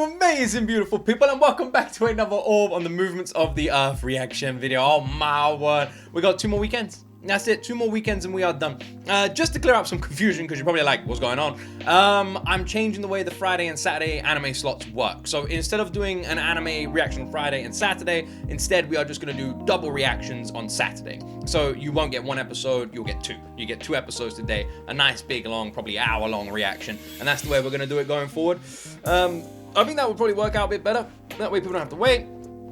amazing, beautiful people, and welcome back to another Orb on the Movements of the Earth reaction video. Oh my word, we got 2 more weekends. That's it, 2 more weekends and we are done. Just to clear up some confusion, because you're probably like, what's going on? I'm changing the way the Friday and Saturday anime slots work. So instead of doing an anime reaction on Friday and Saturday, instead we are just going to do double reactions on Saturday. So you won't get 1 episode, you'll get 2. You get 2 episodes today, a nice big long, probably hour-long reaction, and that's the way we're going to do it going forward. I think that would probably work out a bit better. That way people don't have to wait.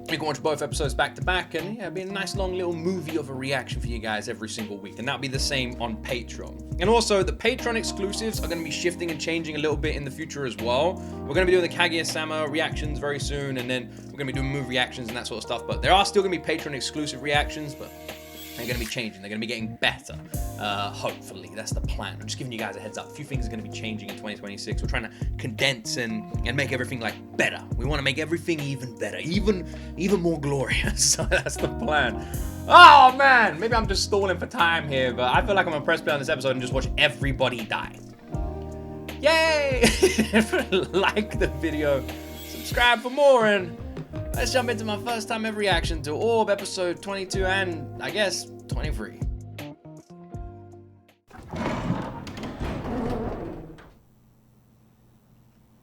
We can watch both episodes back to back, and yeah, it'd be a nice long little movie of a reaction for you guys every single week, and that'll be the same on Patreon. And also, the Patreon exclusives are going to be shifting and changing a little bit in the future as well. We're going to be doing the Kaguya-sama reactions very soon, and then we're going to be doing movie reactions and that sort of stuff, but there are still going to be Patreon exclusive reactions, but they're going to be changing. They're going to be getting better, hopefully. That's the plan. I'm just giving you guys a heads up. A few things are going to be changing in 2026. We're trying to condense and make everything like better. We want to make everything even better, even more glorious. So that's the plan. Oh man, maybe I'm just stalling for time here, but I feel like I'm gonna press play on this episode and just watch everybody die. Yay! Like the video, subscribe for more, and let's jump into my first time ever reaction to Orb episode 22 and I guess 23.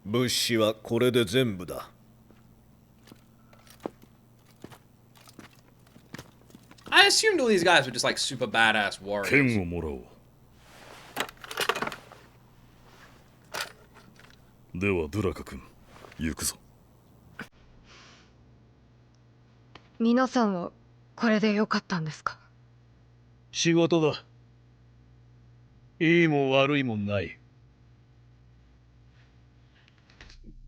Bushi wa kore de zenbu da. I assumed all these guys were just like super badass warriors. 剣をもらおう。ではドゥラカ君、行くぞ。皆さんはこれでよかったんですか？仕事だ。いいも悪いもない。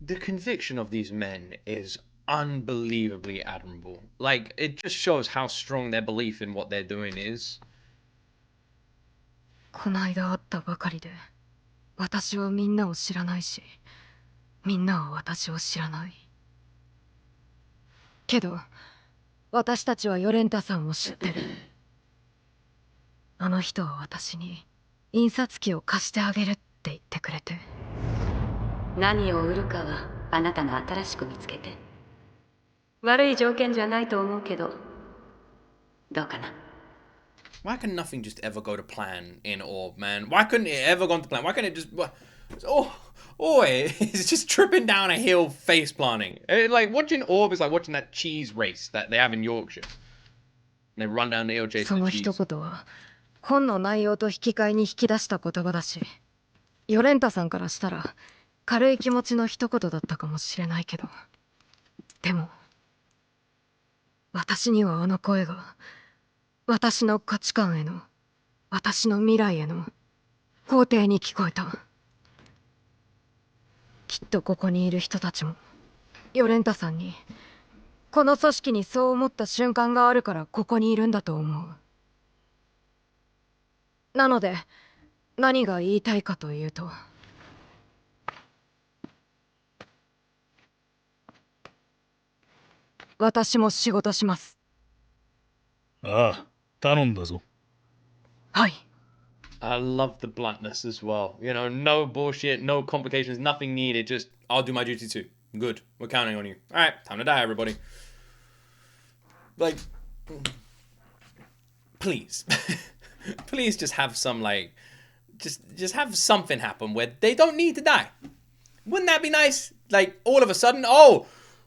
The conviction of these men is unbelievably admirable. Like, it just shows how strong their belief in what they're doing is. この間会ったばかりで、私はみんなを知らないし、みんなは私を知らない。けど、私たちはヨレンタさんを知ってる。あの人は私に印刷機を貸してあげるって言ってくれて。何を売るかはあなたが新しく見つけて。悪い条件じゃないと思うけど、どうかな。Why can nothing just ever go to plan in Orb, man? Why couldn't it ever go to plan? Why couldn't it just... it's just tripping down a hill face planting. Like, watching Orb is like watching that cheese race that they have in Yorkshire. And they run down the hill chasing the cheese. その一言は本の内容と引き換えに引き出した言葉だし、ヨレンタさんからしたら軽い気持ちの一言だったかもしれないけど、でも私にはあの声が私の価値観への、私の未来への肯定に聞こえた。きっとここにいる人たちもヨレンタさんにこの組織にそう思った瞬間があるからここにいるんだと思う。なので何が言いたいかというと、私も仕事します。ああ、頼んだぞ。はい。I love the bluntness as well. You know, no bullshit, no complications, nothing needed. Just, I'll do my duty too. Good. We're counting on you. All right, time to die, everybody. Like, please. Please just have some, like, just have something happen where they don't need to die. Wouldn't that be nice? Like, all of a sudden, oh,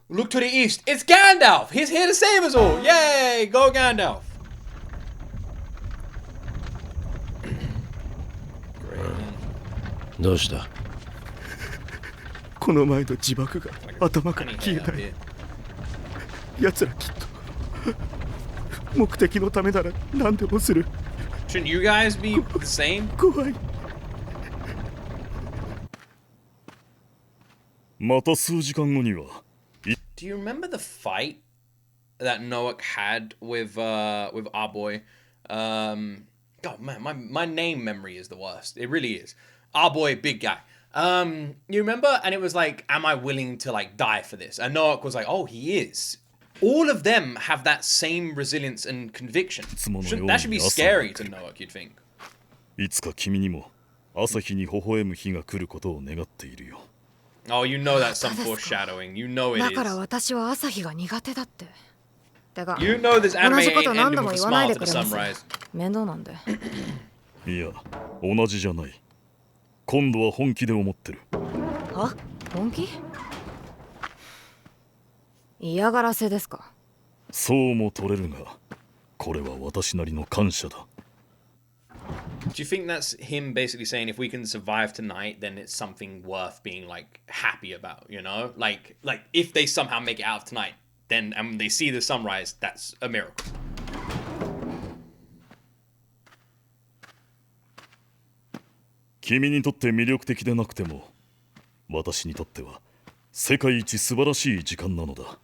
look to the east. It's Gandalf. He's here to save us all. Yay, go Gandalf. どうした？この前の自爆が頭から消えない。奴らきっと目的のためなら何でもする。Shouldn't you guys be the same? 怖い。また数時間後には。Do you remember the fight that Noak had with our boy? God man, my name memory is the worst. It really is. Our boy, big guy. You remember? And it was like, am I willing to like die for this? And Noak was like, oh, he is. All of them have that same resilience and conviction. That should be scary to Noak, you'd think. いつか君にも朝日に微笑む日が来ることを願っているよ。Oh, you know that's some foreshadowing. You know it だから is. 私は朝日が苦手だって。てか、 You know this anime 同じこ ain't と何 ending 度も with a 言わない smile で to く the れます。 sunrise. 面倒なんで。いや同じじゃない。今度は本気で思ってる。は？本気？嫌がらせですか？そうも取れるが、これは私なりの感謝だ。Do you think that's him basically saying if we can survive tonight, then it's something worth being like happy about, you know? Like if they somehow make it out of tonight, then and they see the sunrise, that's a miracle. 君にとって魅力的でなくても、私にとっては世界一素晴らしい時間なのだ。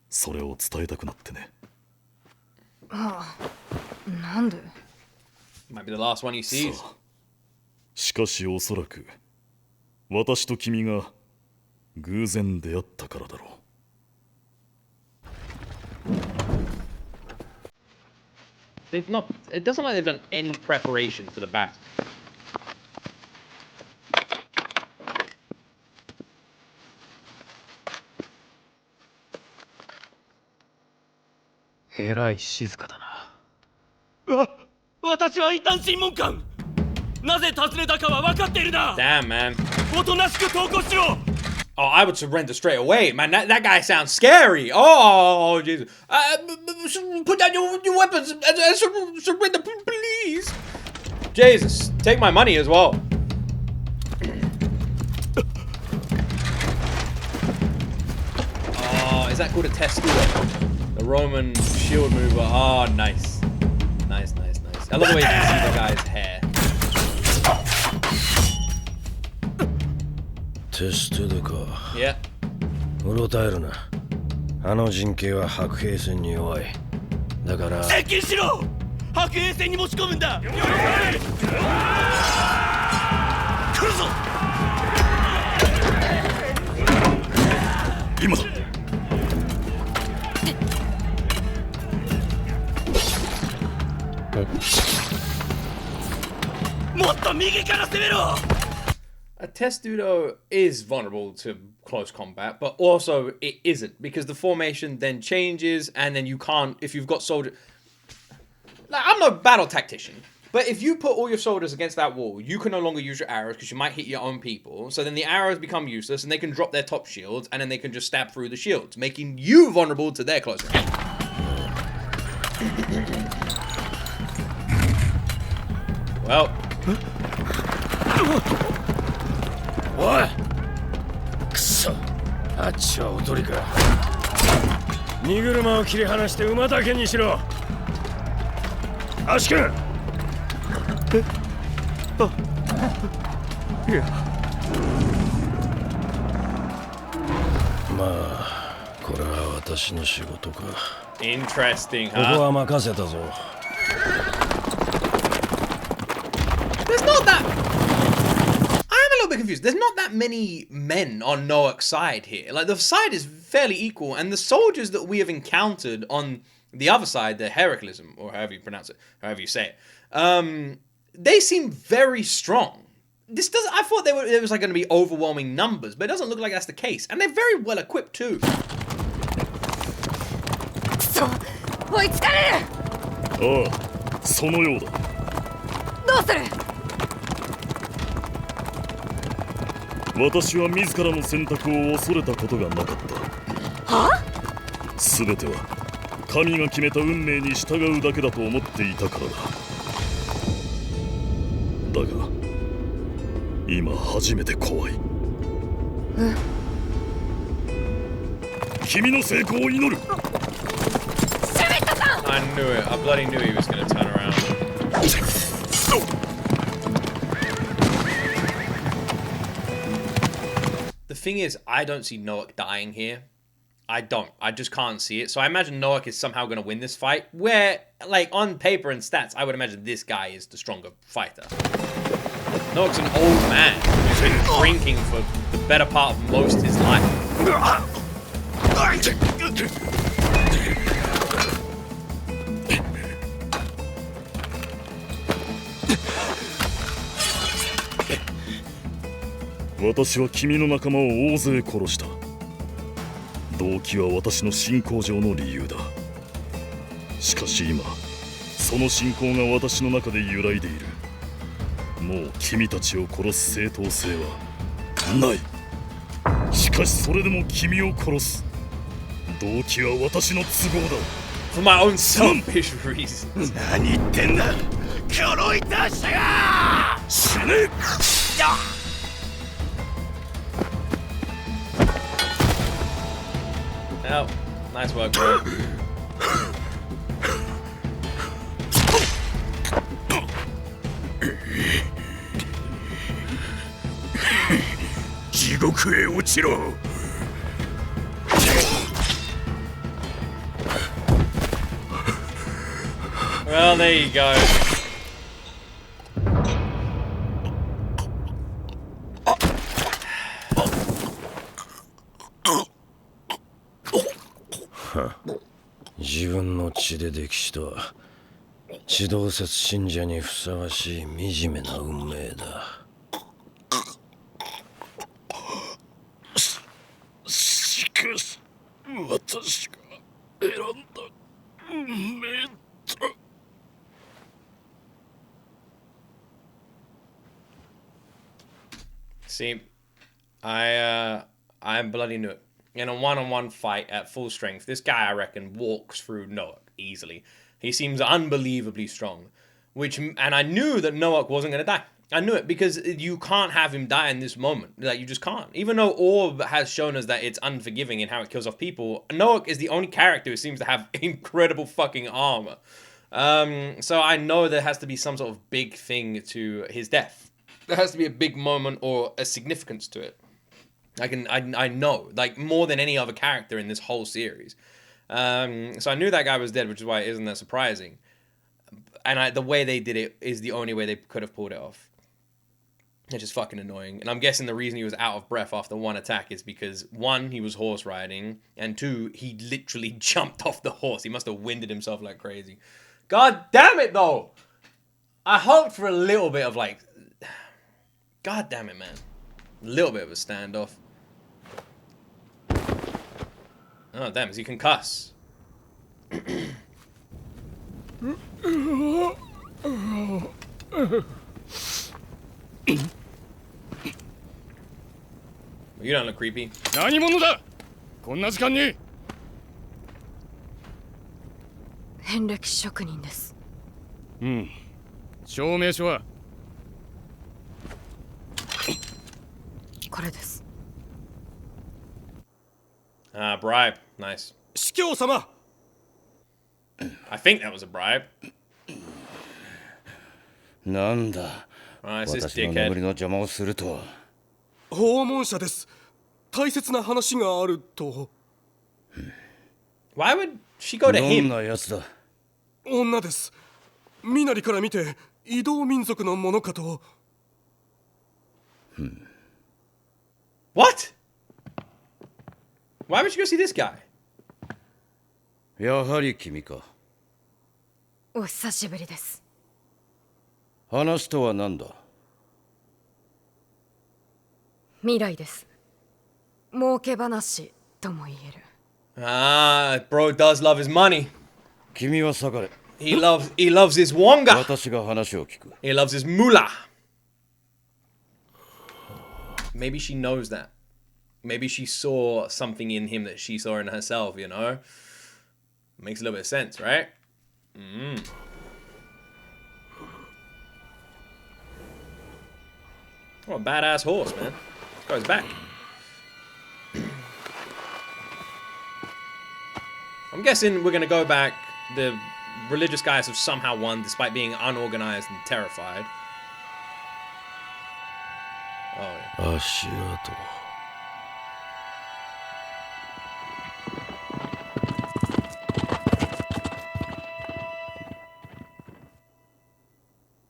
それを伝えたくなってね。ああ、なんで？ Might be the last one he sees. さあ、しかしおそらく私と君が偶然出会ったからだろう。 They've not. It doesn't like they've done any preparation for the bat. えらい静かだな。私は異端審問官。なぜ訪ねたかは分かっているな。 Damn, man. おとなしく投降しろ。 Oh, I would surrender straight away, man. That guy sounds scary. Oh, Jesus. Put down your weapons and surrender, please. Jesus, take my money as well. Oh, is that called a test? The Roman shield mover. Oh, nice. Nice, nice, nice. I love the way you can see the guy's hair. テストでか。Yeah. うろたえるな。あの陣形は白兵戦に弱い。だから。接近しろ。白兵戦に持ち込むんだ。来るぞ。今だ。もっと右から攻めろ。 A testudo is vulnerable to close combat, but also it isn't because the formation then changes and then you can't, if you've got soldiers. Like, I'm no battle tactician, but if you put all your soldiers against that wall, you can no longer use your arrows because you might hit your own people. So then the arrows become useless and they can drop their top shields and then they can just stab through the shields, making you vulnerable to their close range. Well. おいくそあっちは踊りか荷車を切り離して馬だけにしろ足くんいやまあこれは私の仕事か Interesting, ここ huh? は任せたぞ There's not that. I'm a little bit confused. There's not that many men on Noak's side here. Like, the side is fairly equal, and the soldiers that we have encountered on the other side, the Heraclism, or however you pronounce it, however you say it, they seem very strong. This doesn't. I thought there was like going to be overwhelming numbers, but it doesn't look like that's the case, and they're very well equipped too. くそ、追いつかれる。ああ、そのようだ。どうする？私は自らの選択を恐れたことがなかった。は？すべては神が決めた運命に従うだけだと思っていたからだ。だが今初めて怖い。君の成功を祈る。I knew it. I bloody knew he was going to turn around. The thing is, I don't see Noak dying here. I don't. I just can't see it. So I imagine Noak is somehow going to win this fight. Where, like, on paper and stats, I would imagine this guy is the stronger fighter. Noak's an old man who's been drinking for the better part of most of his life. 私は君の仲間を大勢殺した。動機は私の信仰上の理由だ。しかし今その信仰が私の中で揺らいでいる。もう君たちを殺す正当性はない。しかしそれでも君を殺す動機は私の都合だ。 For my own selfish reasons. 何言ってんだ黒い達者が死ね。Oh, nice work, bro. Well, there you go. 自分の血で溺死とは地動説信者にふさわしい惨めな運命だ。しかし私が選んだ運命だ。 See, I'm bloody Noak. In a one-on-one fight at full strength, this guy, I reckon, walks through Noak easily. He seems unbelievably strong. And I knew that Noak wasn't going to die. I knew it because you can't have him die in this moment. Like, you just can't. Even though Orb has shown us that it's unforgiving in how it kills off people, Noak is the only character who seems to have incredible fucking armor. So I know there has to be some sort of big thing to his death. There has to be a big moment or a significance to it. I know, like, more than any other character in this whole series. So I knew that guy was dead, which is why it isn't that surprising. And the way they did it is the only way they could have pulled it off. It's just fucking annoying. And I'm guessing the reason he was out of breath after one attack is because, one, he was horse riding, and two, he literally jumped off the horse. He must have winded himself like crazy. God damn it, though! I hoped for a little bit of, like... God damn it, man. A little bit of a standoff. Oh, damn, is he concussed? You don't look creepy. 何者だこんな時間に。遍歴職人です。うん。証明書はこれです。Bribe. Nice. 司教様。I think that was a bribe. なんだ。 This is 私の眠り dickhead. の邪魔をするとは。訪問者です。大切な話があると。Why would she go to どん him? なやつだ。女です。身なりから見て移動民族のものかと。What? Why would you go see this guy? やはり君か。お久しぶりです。話とは何だ。未来です。儲け話とも言える。Bro does love his money. 君は下がれ。He loves his wonga. 私が話を聞く。He loves his moolah. Maybe she knows that. Maybe she saw something in him that she saw in herself, you know? Makes a little bit of sense, right? What a badass horse, man. This guy's back. I'm guessing we're gonna go back. The religious guys have somehow won despite being unorganized and terrified. Oh, yeah. 足跡。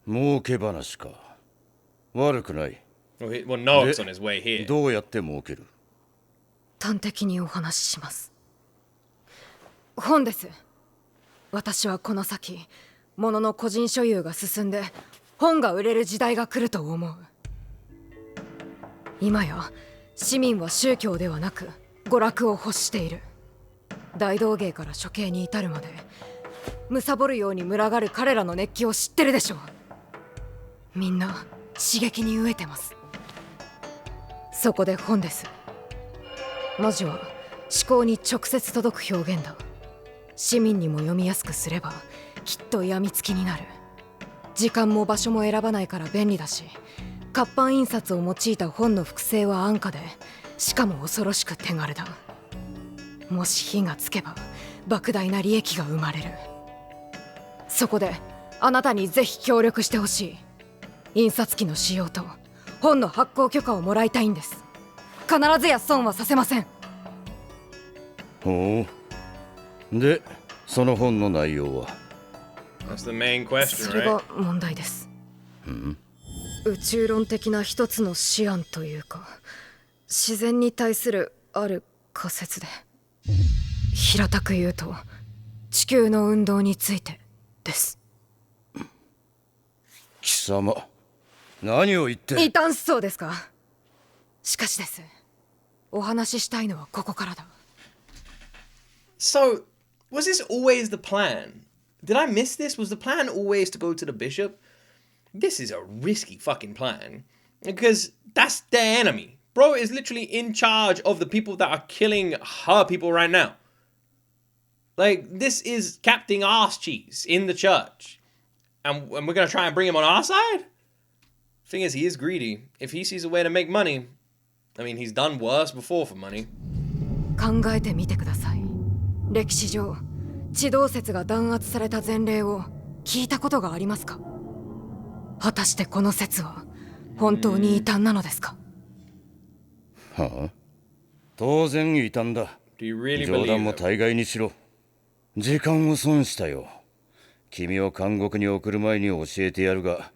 儲け話か。悪くない。Well, Noak's on his way here. どうやって儲ける？端的にお話しします。本です。私はこの先、物の個人所有が進んで、本が売れる時代が来ると思う。今や市民は宗教ではなく娯楽を欲している。大道芸から処刑に至るまで貪るように群がる彼らの熱気を知ってるでしょう。みんな刺激に飢えてます。そこで本です。文字は思考に直接届く表現だ。市民にも読みやすくすればきっと病みつきになる。時間も場所も選ばないから便利だし、活版印刷を用いた本の複製は安価で、しかも恐ろしく手軽だ。もし火がつけば莫大な利益が生まれる。そこであなたにぜひ協力してほしい。印刷機の使用と本の発行許可をもらいたいんです。必ずや損はさせません。ほう。で、その本の内容は？ That's the main question, それが問題です。宇宙論的な一つの思案というか、自然に対するある仮説で、平たく言うと地球の運動についてです。貴様、何を言って。異端思想ですか？しかしです。お話ししたいのはここからだ。So, was this always the plan? Did I miss this? Was the plan always to go to the bishop? This is a risky fucking plan. Because that's their enemy. Bro is literally in charge of the people that are killing her people right now. Like, this is Captain Arse Cheese in the church. And we're going to try and bring him on our side? Thing is, he is greedy. If he sees a way to make money, I mean, he's done worse before for money. 考えてみてください。歴史上、地動説が弾圧された前例を聞いたことがありますか？果たしてこの説は本当に異端なのですか？はあ、当然異端だ。冗談も大概にしろ。時間を損したよ。君を監獄に送る前に教えてやるが、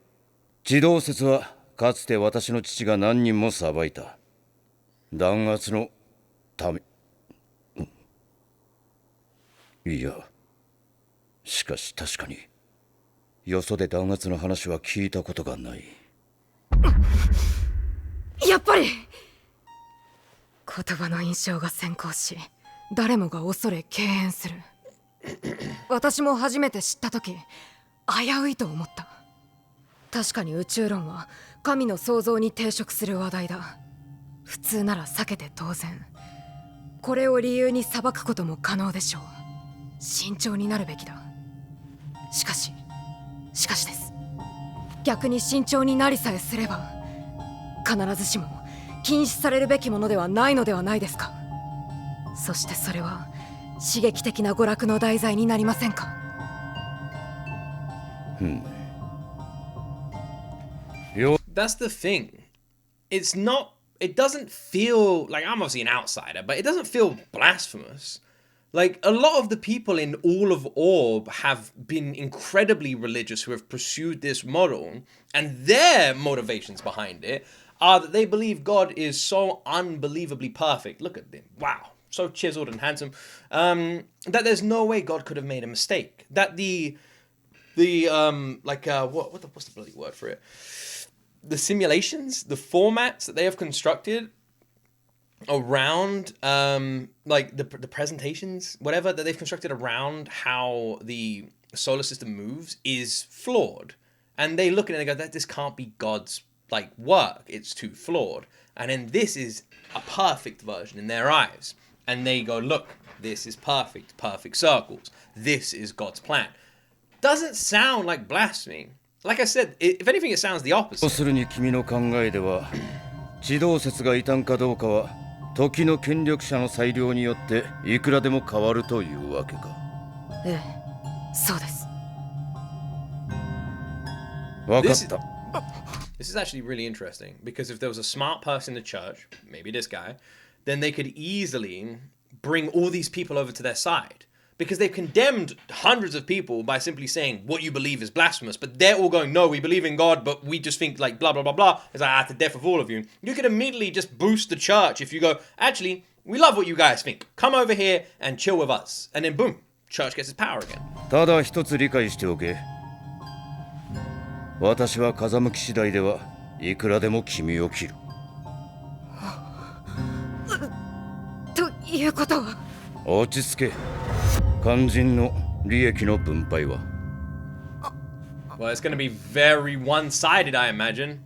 地動説はかつて私の父が何人も裁いた。弾圧のため。いや、しかし確かによそで弾圧の話は聞いたことがない。やっぱり言葉の印象が先行し、誰もが恐れ敬遠する。私も初めて知った時、危ういと思った。確かに宇宙論は神の創造に抵触する話題だ。普通なら避けて当然。これを理由に裁くことも可能でしょう。慎重になるべきだ。しかしです。逆に慎重になりさえすれば、必ずしも禁止されるべきものではないのではないですか。そしてそれは刺激的な娯楽の題材になりませんか？That's the thing. It's not, it doesn't feel, like, I'm obviously an outsider, but it doesn't feel blasphemous. Like, a lot of the people in all of Orb have been incredibly religious who have pursued this model, and their motivations behind it are that they believe God is so unbelievably perfect. Look at him. Wow. So chiseled and handsome. That there's no way God could have made a mistake. That what's the bloody word for it? The simulations, the formats that they have constructed around like the presentations, whatever that they've constructed around how the solar system moves is flawed. And they look at it and they go, this can't be God's like work. It's too flawed. And then this is a perfect version in their eyes. And they go, look, this is perfect, perfect circles. This is God's plan. Doesn't sound like blasphemy. Like I said, if anything, it sounds the opposite. 要するに君の考えでは、地動説が異端かどうかは時の権力者の裁量によっていくらでも変わるというわけか。ええ、そうです。わかった。This is actually really interesting because if there was a smart person in the church, maybe this guy, then they could easily bring all these people over to their side. Because they've condemned hundreds of people by simply saying what you believe is blasphemous, but they're all going, no, we believe in God, but we just think like blah, blah, blah, blah. It's like, to death of all of you. You could immediately just boost the church if you go, actually, we love what you guys think. Come over here and chill with us. And then boom, church gets its power again. ただ一つ理解しておけ。私は風向き次第ではいくらでも君を切る。いうことは。落ち着け。肝心の利益の分配は。Well, it's gonna be very one-sided, I imagine.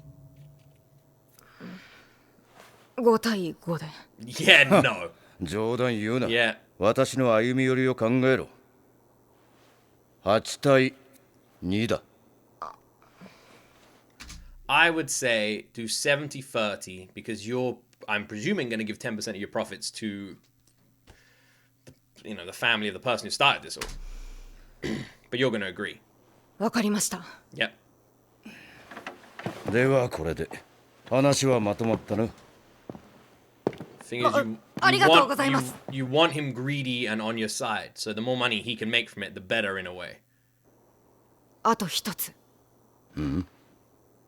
5対5で。Yeah, no. 冗談言うな。Yeah. 私の歩み寄りを考えろ。8対2だ。I would say do 70-30 because you're, I'm presuming, going to give 10% of your profits to, the family of the person who started this all. But you're going to agree. わかりました。Yep. ではこれで話はまとまったな。Thing is, you want him greedy and on your side. So the more money he can make from it, the better in a way. あと一つ。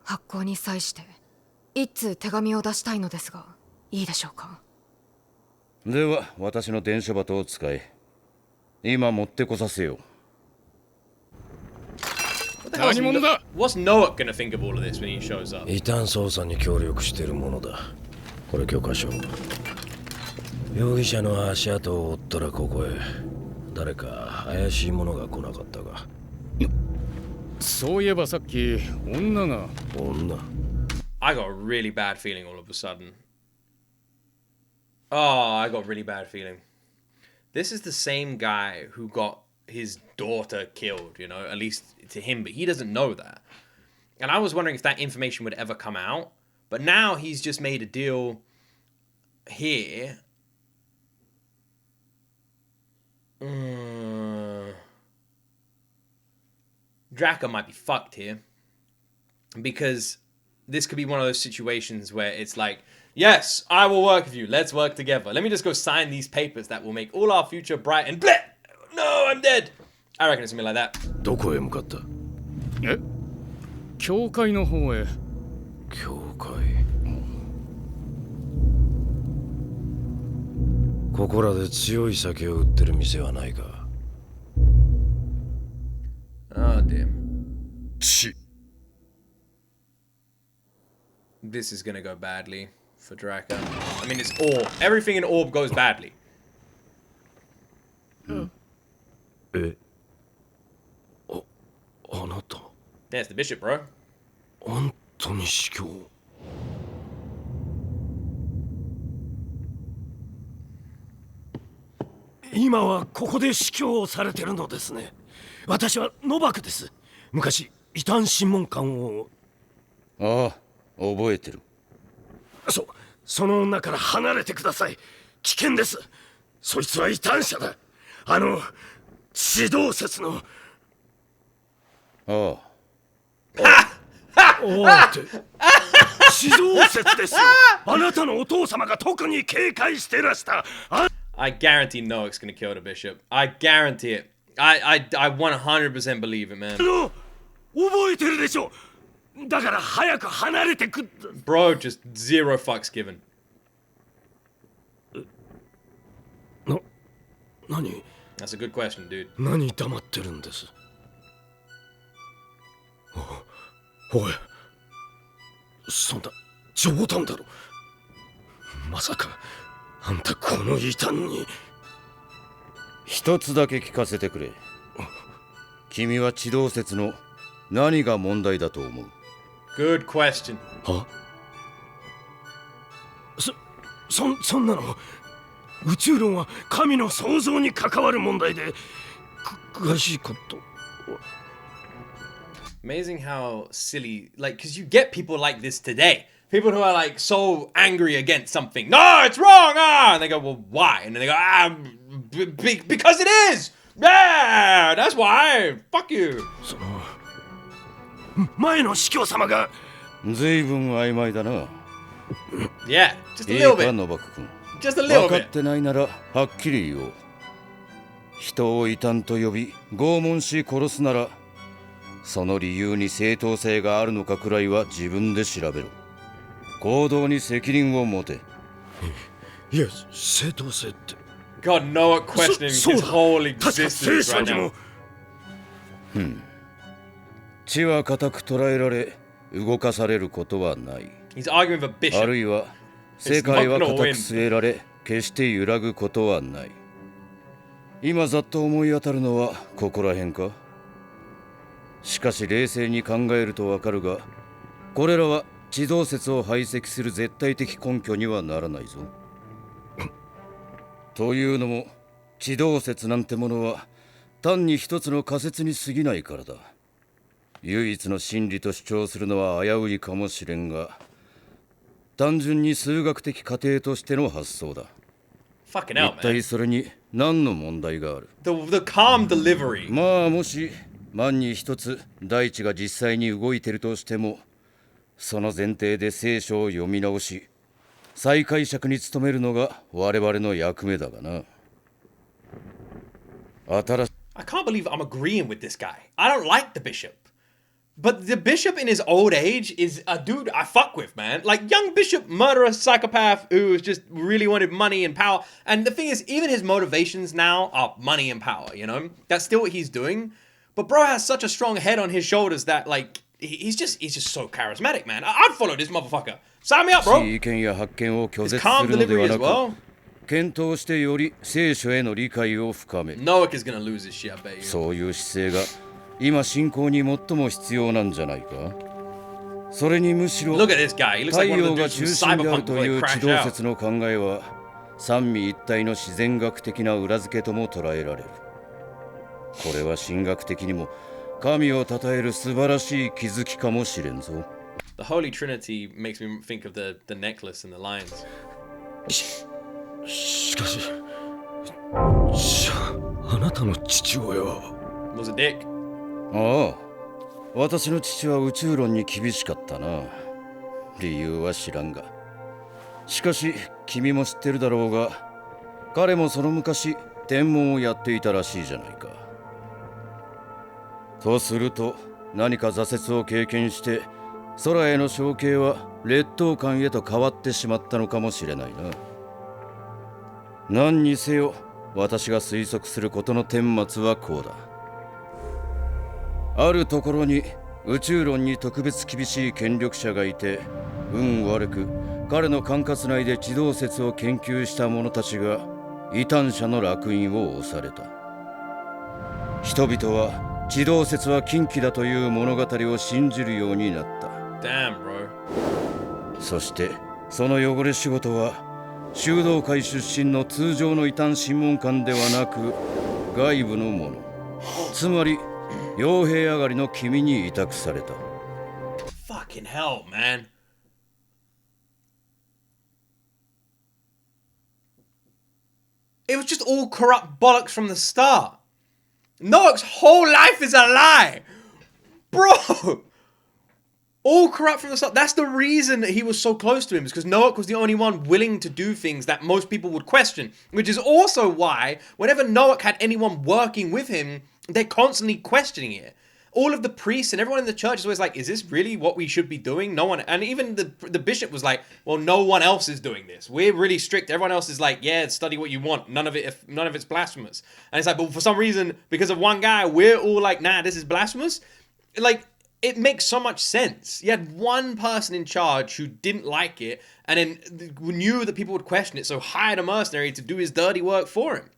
発行に際して一通手紙を出したいのですが、いいでしょうか。では私の伝書鳩を使え。今持ってこさせよう。何者だ。What's Noak gonna think of all of this when he shows up? 異端捜査に協力しているものだ。これ教科書。容疑者の足跡を追ったらここへ。誰か怪しい者が来なかったが。そういえばさっき女が。女。I got a really bad feeling all of a sudden. Oh, I got a really bad feeling. This is the same guy who got his daughter killed, at least to him, but he doesn't know that. And I was wondering if that information would ever come out. But now he's just made a deal here. Draka might be fucked here. Because this could be one of those situations where it's like, yes, I will work with you. Let's work together. Let me just go sign these papers that will make all our future bright and bleh! No, I'm dead. I reckon it's something like that. どこへ向かった？え？教会の方へ。教会。ここらで強い酒を売ってる店はないか。Oh dear. ち。This is gonna go badly for Draka. I mean, it's Orb. Everything in Orb goes badly. え？あなた。Yeah, it's the bishop, bro. 本当に司教。今はここで司教をされてるのですね。私はノバクです。昔異端審問官を。ああ、覚えてる。その女から離れてください。危険です。そいつは異端者だ。指導説の。ああ。おーって。指導説ですよ。あなたのお父様が特に警戒してらした。I guarantee Noak's gonna kill the bishop. I guarantee it. I 100% believe it, man. 覚えてるでしょ。だから早く離れてく。Bro, just zero fucks given. 何？ That's a good question, dude. 何黙ってるんです。おい、そんな冗談だろ。まさかあんたこの異端に。一つだけ聞かせてくれ。君は地動説の何が問題だと思う？ Good question. は？そんなの。宇宙論は神の創造に関わる問題で詳しいこと。Amazing how silly, because you get people like this today. People who are so angry against something. No, it's wrong. And they go, well, why? And then they go, because it is. Yeah, that's why. Fuck you. その前の司教様が。随分曖昧だな。Yeah, just a little bit. いいか、ノバク君。Just a little bit. 分かってないならはっきり言おう。人を異端と呼び拷問し殺すなら、その理由に正当性があるのかくらいは自分で調べろ。行動に責任を持て。いや、正当性って。God, Noah questioning his whole existence right now. 地は固く捉えられ、動かされることはない。He's arguing with a bishop. あるいは世界は固く据えられ、決して揺らぐことはない。今ざっと思い当たるのはここら辺か。しかし冷静に考えるとわかるが、これらは地動説を排斥する絶対的根拠にはならないぞ。というのも地動説なんてものは単に一つの仮説に過ぎないからだ。唯一の真理と主張するのは危ういかもしれんが、単純に数学的過程としての発想だ。Fucking hell, man. 一体それに何の問題がある？ The calm delivery. まあもし万に一つ大地が実際に動いてるとしても、その前提で聖書を読み直し再解釈に努めるのが我々の役目だがな。I can't believe I'm agreeing with this guy. I don't like the bishop. But the bishop in his old age is a dude I fuck with, man. Like, young bishop, murderer, psychopath who just really wanted money and power. And the thing is, even his motivations now are money and power, you know? That's still what he's doing. But bro has such a strong head on his shoulders that, like, he's just so charismatic, man. I'd follow this motherfucker. Sign me up, bro. 意見や発見を拒絶 His す calm るので delivery は as なく、 well. 検討してより聖書への理解を深める。 Noak is gonna lose his shit, I bet you. そういう姿勢が今信仰に最も必要なんじゃないか。それにむしろ Look at this guy. He looks 太 like one 陽 of the が dudes 中 from 心である Cyberpunk と before い they う地 crash 動 out. 説の考えは三位一体の自然学的な裏付けとも捉えられる。これは神学的にも神を称える素晴らしい気づきかもしれんぞ。 The Holy Trinity makes me think of the necklace and the lions. しかし、じゃあ、あなたの父親は Was a dick. ああ、私の父は宇宙論に厳しかったな。理由は知らんが。しかし君も知ってるだろうが、彼もその昔天文をやっていたらしいじゃないか。とすると何か挫折を経験して空への承継は劣等感へと変わってしまったのかもしれないな。何にせよ私が推測することの顛末はこうだ。あるところに宇宙論に特別厳しい権力者がいて、運悪く彼の管轄内で地動説を研究した者たちが異端者の烙印を押された。人々は地動説は禁忌だという物語を信じるようになった。Damn, bro. そしてその汚れ仕事は修道会出身の通常の異端審問官ではなく外部の者、つまり傭兵上がりの君に委託された。 Fucking hell, man. It was just all corrupt bollocks from the start. Noak's whole life is a lie. Bro! All corrupt from the start. That's the reason that he was so close to him, is because Noak was the only one willing to do things that most people would question. Which is also why, whenever Noak had anyone working with him, they're constantly questioning it. All of the priests and everyone in the church is always like, is this really what we should be doing? No one, and even the bishop was like, well, no one else is doing this. We're really strict. Everyone else is like, yeah, study what you want. None of it's blasphemous. And it's like, but for some reason, because of one guy, we're all like, nah, this is blasphemous. Like, it makes so much sense. You had one person in charge who didn't like it and then knew that people would question it, so hired a mercenary to do his dirty work for him.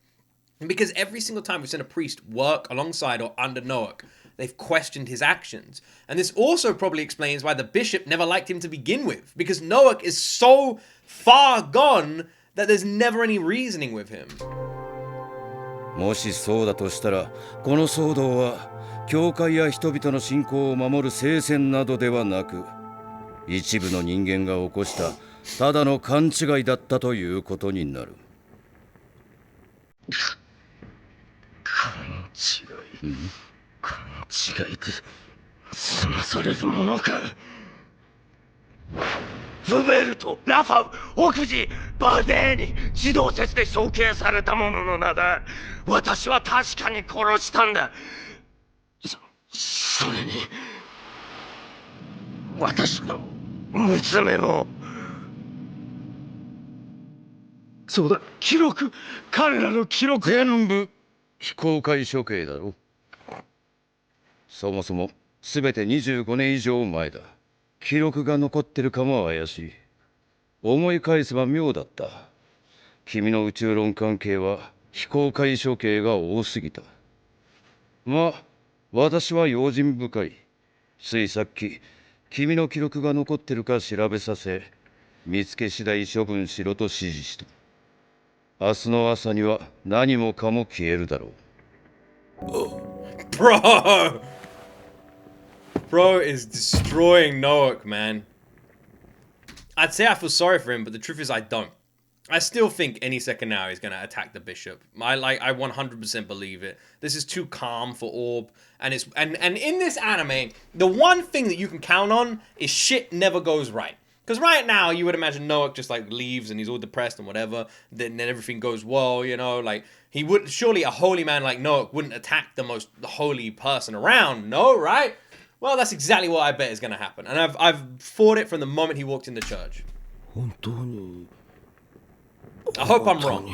And because every single time we've seen a priest work alongside or under Noak, they've questioned his actions. And this also probably explains why the bishop never liked him to begin with, because Noak is so far gone that there's never any reasoning with him. もしそうだとしたら、この騒動は教会や人々の信仰を守る聖戦などではなく、一部の人間が起こしたただの勘違いだったということになる。勘違い、勘違いで済まされるものか。フベルト、ラファウ、オクジ、バデーに地動説で処刑された者の名だ。私は確かに殺したんだ。それに私の娘も。そうだ、記録、彼らの記録。全部非公開処刑だろ。そもそも全て25年以上前だ。記録が残ってるかも怪しい。思い返せば妙だった。君の宇宙論関係は非公開処刑が多すぎた。まあ、私は用心深い。ついさっき、君の記録が残ってるか調べさせ、見つけ次第処分しろと指示した。明日の朝には何もかも消えるだろう。Bro! Bro is destroying Noak, man. I'd say I feel sorry for him, but the truth is I don't. I still think any second now he's gonna attack the bishop. I 100% believe it. This is too calm for Orb, and in this anime, the one thing that you can count on is shit never goes right. Because right now you would imagine Noak just like leaves and he's all depressed and whatever. Then everything goes well, you know. Like he would surely a holy man like Noak wouldn't attack the most holy person around, no, right? Well, that's exactly what I bet is gonna happen, and I've fought it from the moment he walked in the church. I hope I'm wrong.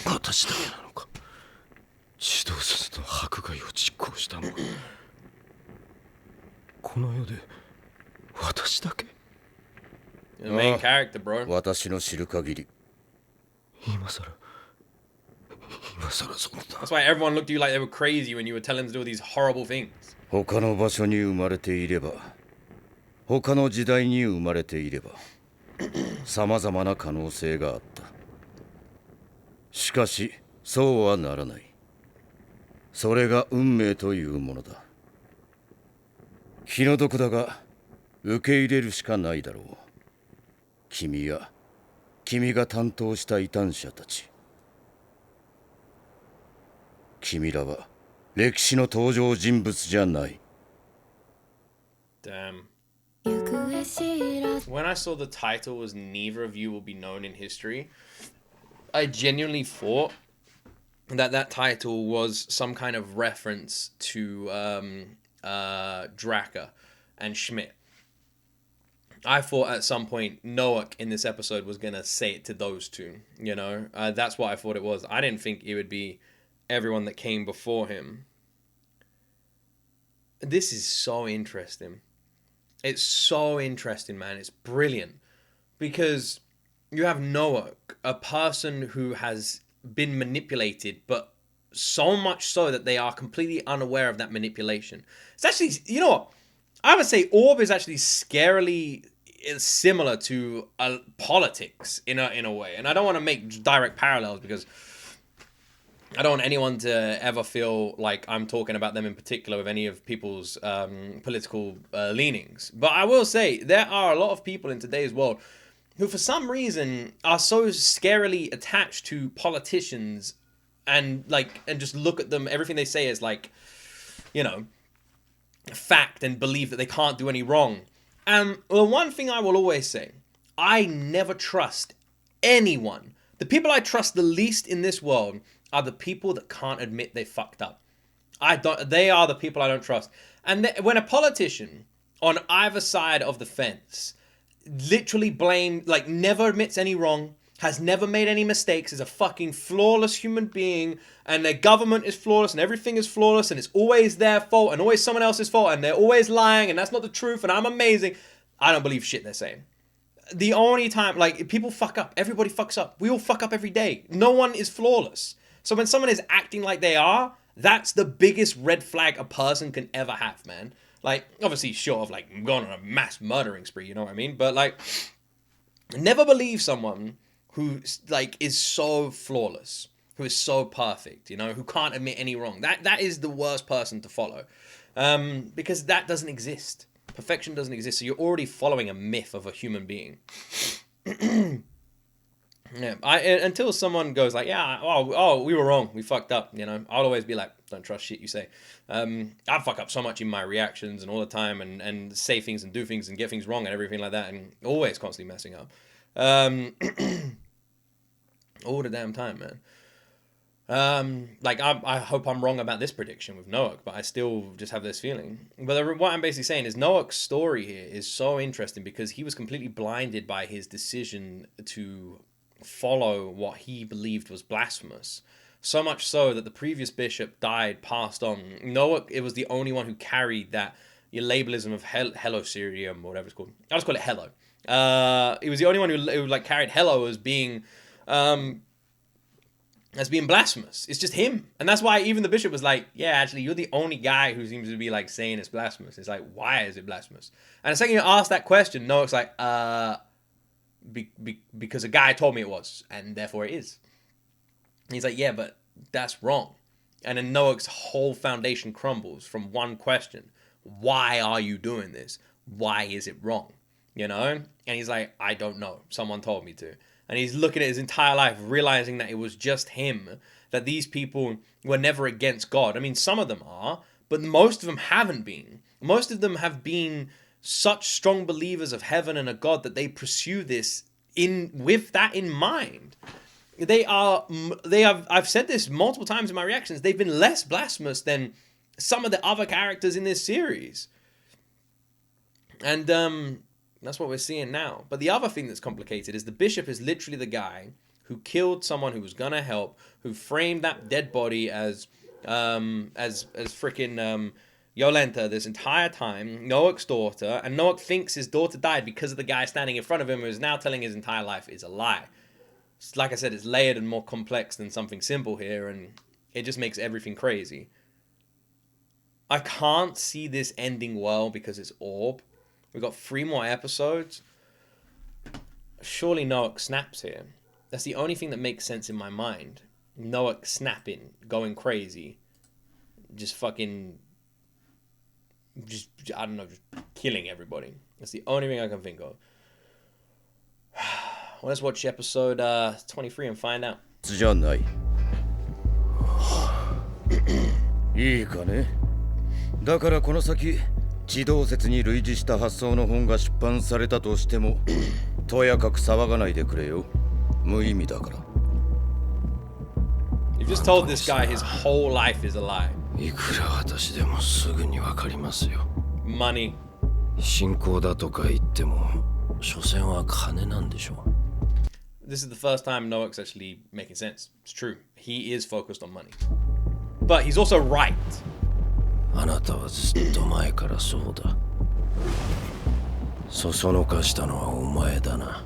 私だけなのか。指導者と迫害を実行したのはこの世で私だけ。The main character, bro. 私の知る限り。今さらそんな。That's why everyone looked at you like they were crazy when you were telling them to do all these horrible things. 他の場所に生まれていれば、他の時代に生まれていれば、さまざまな可能性があった。しかし、そうはならない。それが運命というものだ。気の毒だが、受け入れるしかないだろう。君や、君が担当した異端者たち。君らは、歴史の登場人物じゃない。Damn. When I saw the title was Neither of You Will Be Known in History, I genuinely thought that title was some kind of reference to Draka and Schmidt. I thought at some point Noak in this episode was going to say it to those two, you know? That's what I thought it was. I didn't think it would be everyone that came before him. This is so interesting. It's so interesting, man. It's brilliant. Because you have Noak, a person who has been manipulated, but so much so that they are completely unaware of that manipulation. It's actually, you know what? I would say Orb is actually scarily similar to politics in a way. And I don't want to make direct parallels because I don't want anyone to ever feel like I'm talking about them in particular with any of people's political leanings. But I will say there are a lot of people in today's world who for some reason are so scarily attached to politicians and just look at them, everything they say is like, you know, fact, and believe that they can't do any wrong. And the one thing I will always say, I never trust anyone. The people I trust the least in this world are the people that can't admit they fucked up. They are the people I don't trust. And when a politician on either side of the fence literally never admits any wrong, has never made any mistakes, is a fucking flawless human being, and their government is flawless, and everything is flawless, and it's always their fault, and always someone else's fault, and they're always lying, and that's not the truth, and I'm amazing, I don't believe shit they're saying. The only time, people fuck up. Everybody fucks up. We all fuck up every day. No one is flawless. So when someone is acting like they are, that's the biggest red flag a person can ever have, man. Obviously short of, going on a mass murdering spree, you know what I mean? But, never believe someone who, is so flawless, who is so perfect, you know, who can't admit any wrong. That is the worst person to follow. Because that doesn't exist. Perfection doesn't exist. So you're already following a myth of a human being. Yeah, until someone goes we were wrong, we fucked up, you know, I'll always be like, don't trust shit you say. I fuck up so much in my reactions and all the time, and say things and do things and get things wrong and everything like that, and always constantly messing up. All the damn time, man. I hope I'm wrong about this prediction with Noak, but I still just have this feeling. But what I'm basically saying is Noak's story here is so interesting because he was completely blinded by his decision to follow what he believed was blasphemous. So much so that the previous bishop died, passed on. Noak, it was the only one who carried that labalism of Helosirium, or whatever it's called. I'll just call it Hello. He was the only one who carried Hello as being as being blasphemous. It's just him. And that's why even the bishop was like, yeah, actually, you're the only guy who seems to be like saying it's blasphemous. It's like, why is it blasphemous? And the second you ask that question, Noak's like, because a guy told me it was, and therefore it is. And he's like, yeah, but that's wrong. And then Noak's whole foundation crumbles from one question. Why are you doing this? Why is it wrong? You know? And he's like, I don't know. Someone told me to. And he's looking at his entire life, realizing that it was just him, that these people were never against God. I mean, some of them are, but most of them haven't been. Most of them have been such strong believers of heaven and a God that they pursue this with that in mind. I've said this multiple times in my reactions, they've been less blasphemous than some of the other characters in this series. And that's what we're seeing now. But the other thing that's complicated is the bishop is literally the guy who killed someone who was gonna help, who framed that dead body as freaking Yolenta this entire time, Noak's daughter, and Noak thinks his daughter died because of the guy standing in front of him who is now telling his entire life is a lie. Like I said, it's layered and more complex than something simple here, and it just makes everything crazy. I can't see this ending well because it's Orb. We've got 3 more episodes. Surely Noak snaps here. That's the only thing that makes sense in my mind. Noak snapping, going crazy. Just fucking... I don't know, just killing everybody. That's the only thing I can think of. Well, let's watch episode 23 and find out. じゃない。いいかね。だからこの先、地動説に類似した発想の本が出版されたとしても、とやかく騒がないでくれよ。無意味だから。You just told this guy his whole life is a lie. いくら私でもすぐにわかりますよ。Money. 信仰だとか言っても、所詮は金なんでしょう。This is the first time Noak's actually making sense. It's true. He is focused on money. But he's also right. あなたはずっと前からそうだ。そそのかしたのはお前だな。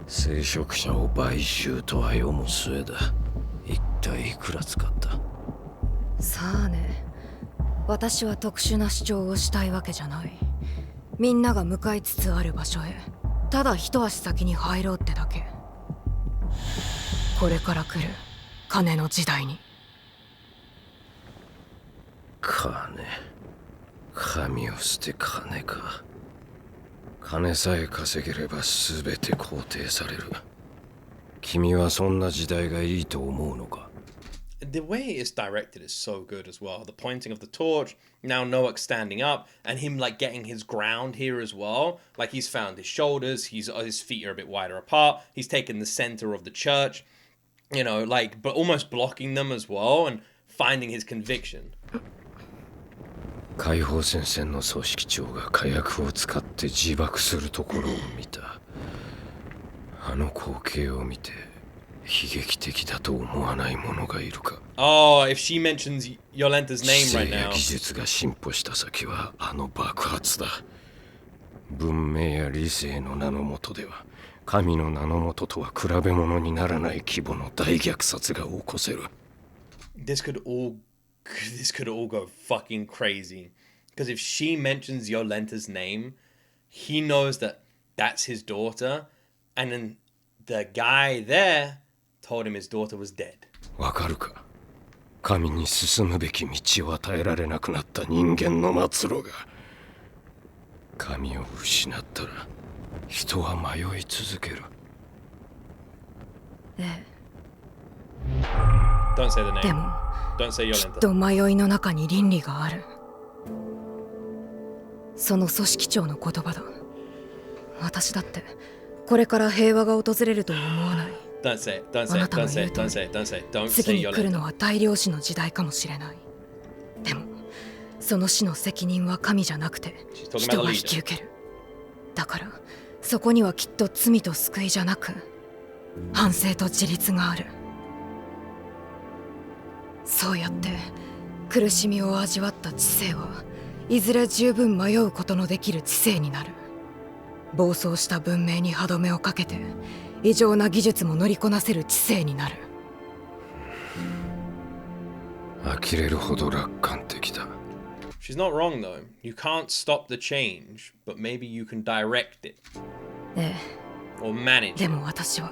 聖職者を買収とは読む末だ。一体いくら使った？さあね。私は特殊な主張をしたいわけじゃない。みんなが向かいつつある場所へ。ただ一足先に入ろうってだけ。これから来る金の時代に。金。神を捨て金か。金さえ稼げれば全て肯定される。君はそんな時代がいいと思うのか？ The way it's directed is so good as well. The pointing of the torch, now Noak standing up, and him like getting his ground here as well. Like he's found his shoulders, his feet are a bit wider apart. He's taken the center of the church, you know, like, but almost blocking them as well and finding his conviction. 解放戦線の組織長が火薬を使って自爆するところを見た。あの光景を見て悲劇的だと思わない者がいるか。Oh, if she mentions Yolenta's name right now. 技術が進歩した先はあの爆発だ。文明や理性の名の下では神の名の下とは比べ物にならない規模の大虐殺が起こせる。This could all go fucking crazy. Because if she mentions Yolenta's name, he knows that that's his daughter, and then the guy there told him his daughter was dead. わかるか？神に進むべき道を与えられなくなった人間の末路が。神を失ったら人は迷い続ける。Don't say the name. でも Don't say きっ Yolenta. と迷いの中に倫理がある。その組織長の言葉だ。私だってこれから平和が訪れるとは思わない。Don't say it. Don't say it. Don't say it. Don't say it. Don't say it. Don't 次 say に来る Yolenta. のは大量死の時代かもしれない。でもその死の責任は神じゃなくて She's talking 人 about が the 引き leader. 受ける。だからそこにはきっと罪と救いじゃなく反省と自立がある。そうやって苦しみを味わった知性はいずれ十分迷うことのできる知性になる。暴走した文明に歯止めをかけて異常な技術も乗りこなせる知性になる。呆れるほど楽観的だ。 She's not wrong though. You can't stop the change, but maybe you can direct it. ええ。 Or manage. でも私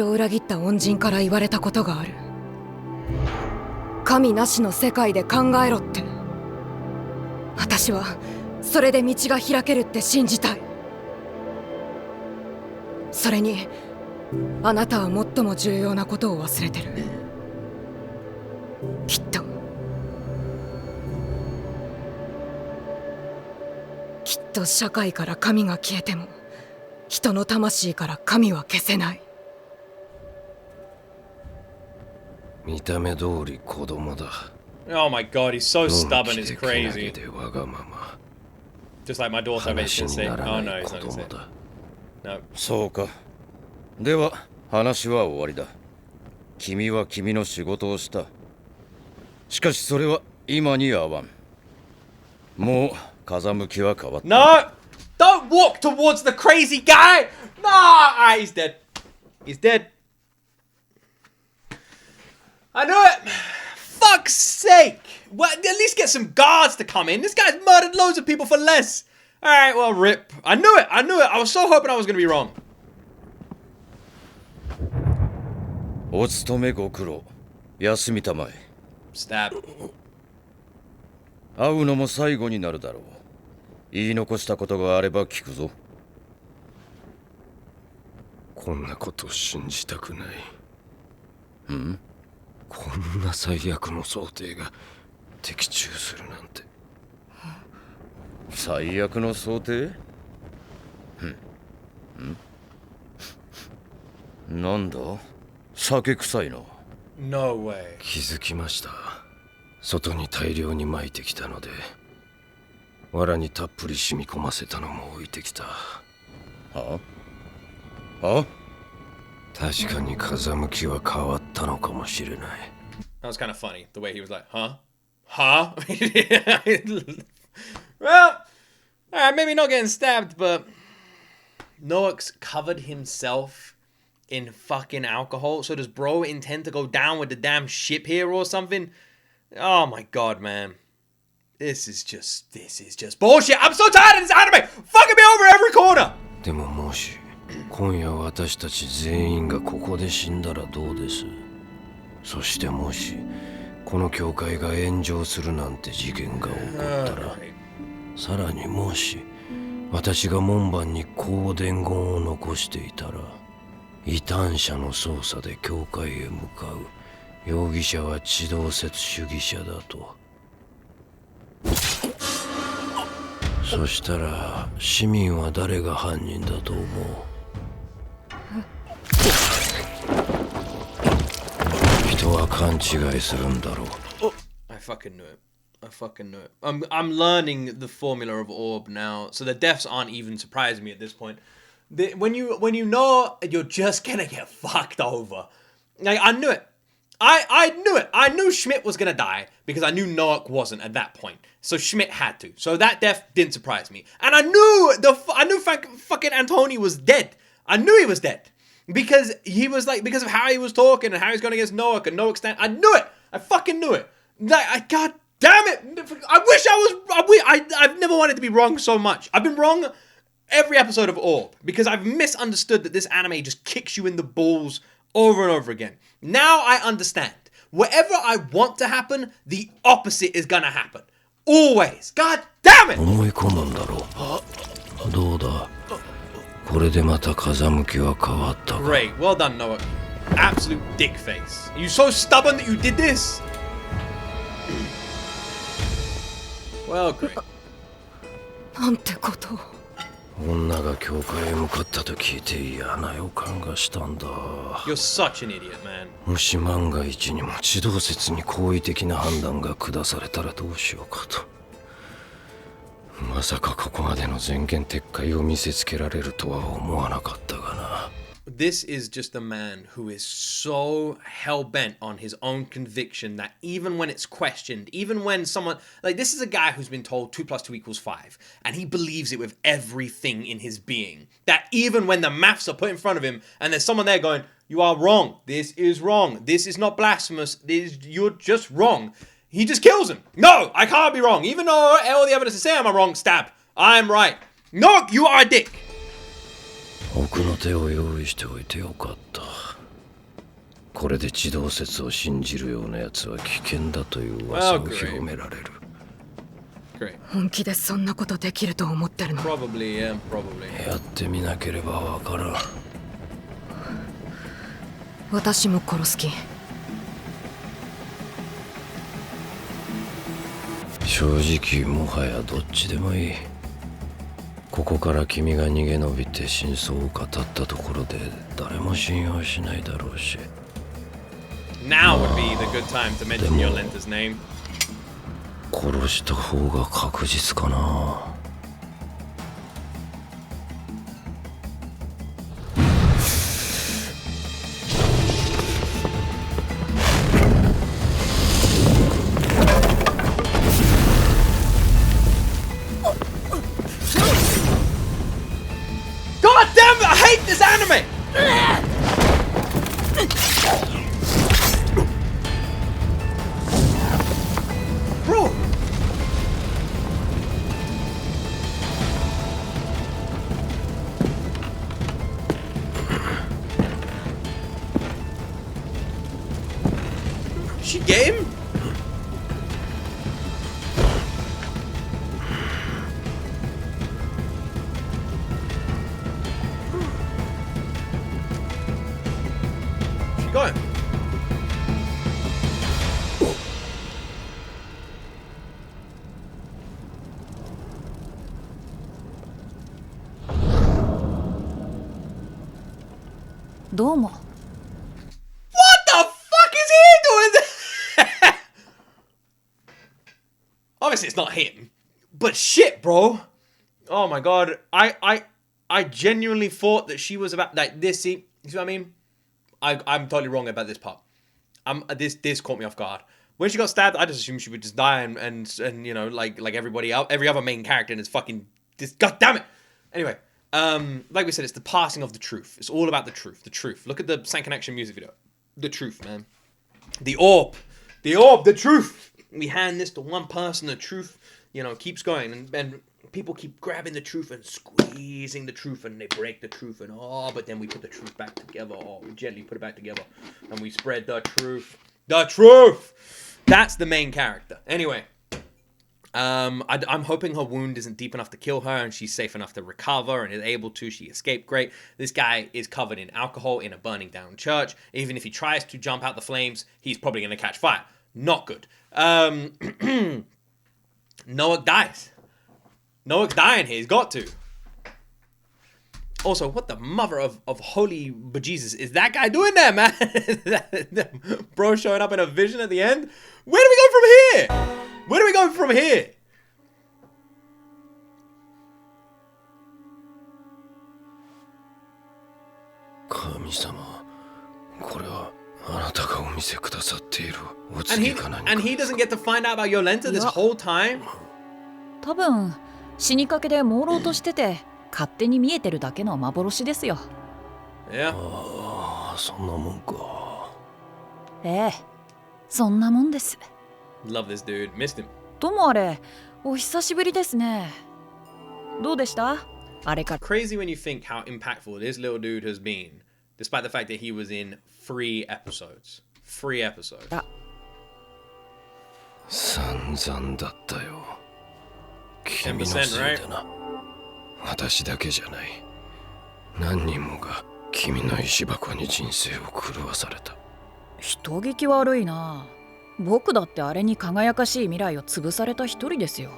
を裏切った恩人から言われたことがある。神なしの世界で考えろって。私はそれで道が開けるって信じたい。それにあなたは最も重要なことを忘れてる。きっと社会から神が消えても人の魂から神は消せない。見た目通り子供だ。 Oh my god, he's so stubborn, it's のんきでけな crazy. げでわがまま。 Just like my daughter, I bet she 話 can に say, なら oh な no, い he's 子 not gonna say 供 it. だ。 No. そうか。では話は終わりだ。君は君の仕事をした。しかしそれは今に合わん。もう風向きは変わった。 No! Don't walk towards the crazy guy! No! Ah, he's dead. He's dead. I knew it! Fuck's sake! Well, at least get some guards to come in. This guy's murdered loads of people for less. Alright, well, rip. I knew it! I was so hoping I was gonna be wrong. お勤めご苦労。休みたまえ。 Stab. 会うのも最後になるだろう。言い残したことがあれば聞くぞ。こんなこと信じたくない。うん？こんな最悪の想定が的中するなんて。最悪の想定？なんだ？酒臭いな。 No way. 気づきました。外に大量に撒いてきたので、藁にたっぷり染み込ませたのも置いてきた。は？は？確かに風向きは変わったのかもしれない。 That was kind of funny, the way he was like, huh? Huh? Well, alright, maybe not getting stabbed, but Noak's covered himself in fucking alcohol. So does bro intend to go down with the damn ship here or something? Oh my god, man. This is just bullshit. I'm so tired of this anime. Fucking me over every corner. でももし今夜私たち全員がここで死んだらどうです？そしてもしこの教会が炎上するなんて事件が起こったら、さらにもし私が門番にこう伝言を残していたら、異端者の捜査で教会へ向かう。容疑者は地動説主義者だと。そしたら市民は誰が犯人だと思う？人は勘違いするんだろう。I fucking knew it. I fucking knew it. I'm learning the formula of Orb now, so the deaths aren't even surprising me at this point. When you know you're just gonna get fucked over, like I knew it. I knew it. I knew Schmidt was gonna die because I knew Noak wasn't at that point. So Schmidt had to. So that death didn't surprise me, and I knew fucking Antoni was dead. I knew he was dead because he was like because of how he was talking and how he's going against Noak and Noak's stand. I knew it. I fucking knew it. Like God damn it! I wish I was. I've never wanted to be wrong so much. I've been wrong every episode of Orb because I've misunderstood that this anime just kicks you in the balls over and over again. Now I understand. Whatever I want to happen, the opposite is gonna happen. Always. God damn it! 思い込むんだろう。どうだ。これでまた風向きは変わったか。 Great. Well done, Noak. Absolute dick face. Are you so stubborn that you did this? Well, great. なんてことを。女が教会へ向かったと聞いて嫌な予感がしたんだ。 You're such an idiot, man. もし万が一にも地動説に好意的な判断が下されたらどうしようかと。まさかここまでの全言撤回を見せつけられるとは思わなかったがな。This is just a man who is so hell-bent on his own conviction that even when it's questioned, even when someone... Like, this is a guy who's been told 2 + 2 = 5, and he believes it with everything in his being. That even when the maths are put in front of him, and there's someone there going, you are wrong, this is wrong, this is not blasphemous, you're just wrong, he just kills him. No, I can't be wrong. Even though all the evidence is saying I'm wrong, stab. I'm right. No, you are a dick. 奥の手を用意しておいてよかった。これで地動説を信じるようなやつは危険だという噂を広められる。本気でそんなことできると思ってるの？ Probably, yeah, probably. やってみなければわからん。私も殺す気。正直もはやどっちでもいい。ここから君が逃げ延びて真相を語ったところで誰も信用しないだろうし。Now would be the good time to mention Yolenta's name. 殺した方が確実かな。God damn it! I hate this anime! Bro! She get him? She got him. Domo. What the fuck is he doing there? Obviously it's not him, but shit, bro. Oh my god, I genuinely thought that she was about like this. See what I mean? I'm totally wrong about this part. This caught me off guard. When she got stabbed, I just assumed she would just die and you know like everybody else, every other main character in this fucking this. God damn it. Anyway. Like we said, it's the passing of the truth. It's all about the truth. The truth. Look at the Sank Action music video. The truth, man. The orb. The orb. The truth. We hand this to one person. The truth, you know, keeps going. And people keep grabbing the truth and squeezing the truth. And they break the truth. And but then we put the truth back together. We gently put it back together. And we spread the truth. The truth. That's the main character. Anyway. I'm hoping her wound isn't deep enough to kill her and she's safe enough to recover and is able to. She escaped. Great. This guy is covered in alcohol in a burning down church. Even if he tries to jump out the flames, he's probably going to catch fire. Not good. Noak dies. Noak's dying here. He's got to. Also, what the mother of holy bejesus is that guy doing there, man? Bro showing up in a vision at the end? Where do we go from here? Where do we go from here? And he doesn't get to find out about Yolenta this whole time? 多分死にかけで朦朧としてて勝手に見えてるだけの幻ですよ。Yeah. そんなもんか。ええ、そんなもんです。Love this dude. Missed him. ともあれ、お久しぶりですね。どうでした？あれか。Crazy when you think how impactful this little dude has been, despite the fact that he was in 3 episodes. 3 episodes. 散々だったよ。君のせいでな。私だけじゃない。何人もが君の石箱に人生を狂わされた。人聞き悪いな。僕だってあれに輝かしい未来を潰された一人ですよ。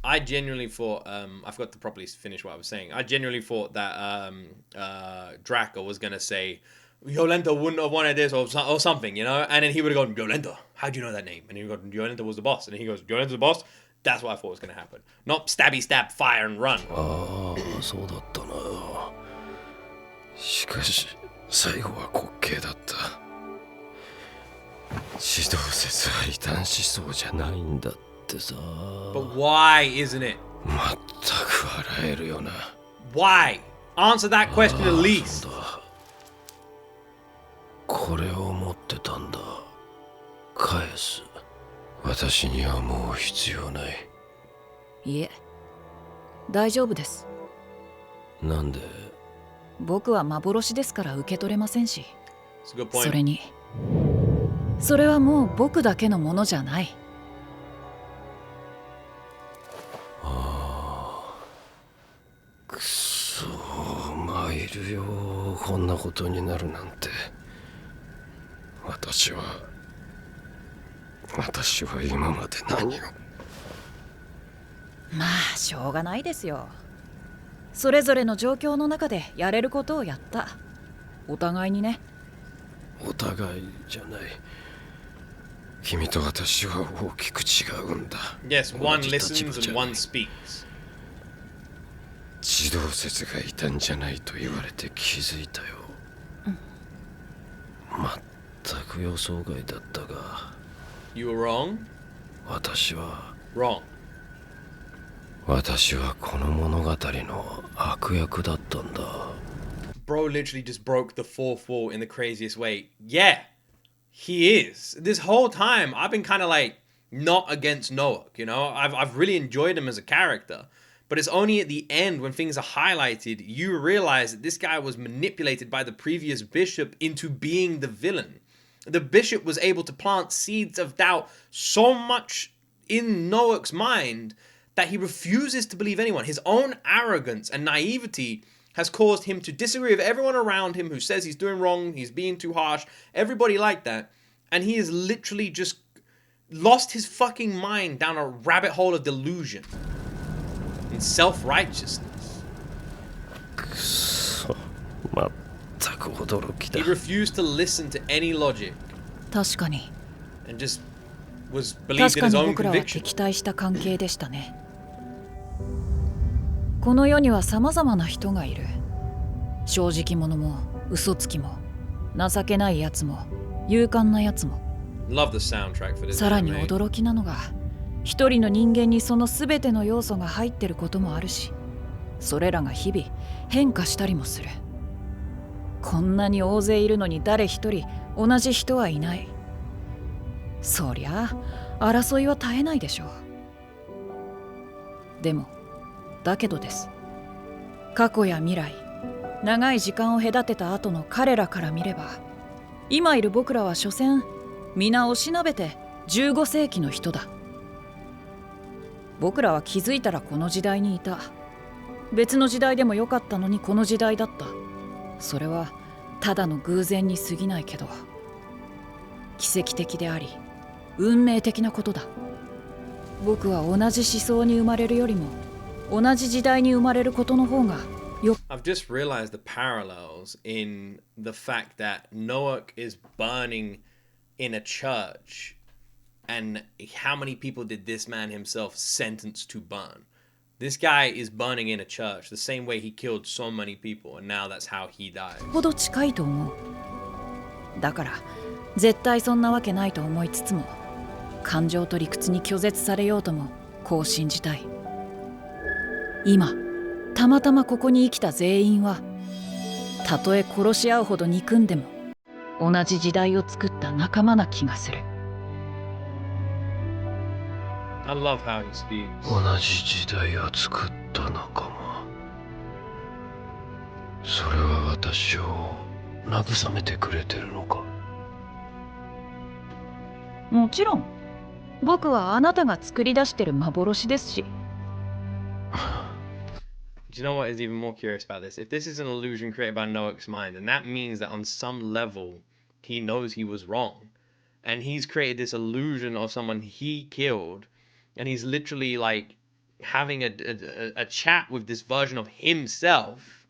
I genuinely thought, I forgot to properly finish what I was saying. I genuinely thought that Draco was going to say, Yolenta wouldn't have wanted this or something, you know? And then he would have gone, Yolenta, how do you know that name? And he would go, Yolenta was the boss. And he goes, Yolenta's the boss? That's what I thought was going to happen. Not stabby stab, fire and run. ああ、そうだったな。しかし最後は滑稽だった。指導説は異端思想じゃないんだってさ。 But why isn't it? 全く笑えるよな。 Why? Answer that question at least. これを持ってたんだ。返す。私にはもう必要ない。いえ、大丈夫です。なんで？僕は幻ですから受け取れませんし。 That's a good point. それにそれはもう僕だけのものじゃない。くそー、参るよ。こんなことになるなんて。私は今まで何を。まあしょうがないですよ。それぞれの状況の中でやれることをやった。お互いにね。お互いじゃない。君と私は大きく違うんだ。 Yes, one listens and one speaks. 指導説がいたんじゃないと言われて気づいたよ。全く予想外だったが。 You were wrong? 私は Wrong. 私はこの物語の悪役だったんだ。 Bro literally just broke the fourth wall in the craziest way. Yeah, he is. This whole time, I've been kind of like not against Noak, you know? I've really enjoyed him as a character. But it's only at the end when things are highlighted, you realize that this guy was manipulated by the previous bishop into being the villain. The bishop was able to plant seeds of doubt so much in Noak's mind that he refuses to believe anyone. His own arrogance and naivety has caused him to disagree with everyone around him who says he's doing wrong, he's being too harsh, everybody like that. And he has literally just lost his fucking mind down a rabbit hole of delusion and self-righteousness. くそ、全く驚きだ。 He refused to listen to any logic 確かに and just was believed in his own 僕らは conviction. 敵対した関係でしたね。この世には様々な人がいる。正直者も嘘つきも情けないやつも勇敢なやつも。 Love the soundtrack for this. さらに驚きなのが、一人の人間にその全ての要素が入ってることもあるし、それらが日々変化したりもする。こんなに大勢いるのに誰一人同じ人はいない。そりゃ争いは絶えないでしょう。でもだけどです。過去や未来、長い時間を隔てた後の彼らから見れば、今いる僕らは所詮皆おしなべて15世紀の人だ。僕らは気づいたらこの時代にいた。別の時代でもよかったのにこの時代だった。それはただの偶然に過ぎないけど、奇跡的であり運命的なことだ。僕は同じ思想に生まれるよりも同じ時代に生まれることの方がよ。 I've just realized the parallels in the fact that Noak is burning in a church, and how many people did this man himself sentence to burn? This guy is burning in a church the same way he killed so many people, and now that's how he died. ほど近いと思う。だから絶対そんなわけないと思いつつも、感情と理屈に拒絶されようともこう信じたい。今たまたまここに生きた全員は、たとえ殺し合うほど憎んでも同じ時代を作った仲間な気がする。 I love how he speaks. 同じ時代を作った仲間。それは私を慰めてくれてるのか。もちろん僕はあなたが作り出してる幻ですし。 Do you know what is even more curious about this? If this is an illusion created by Noak's mind, then that means that on some level he knows he was wrong, and he's created this illusion of someone he killed, and he's literally like having a chat with this version of himself,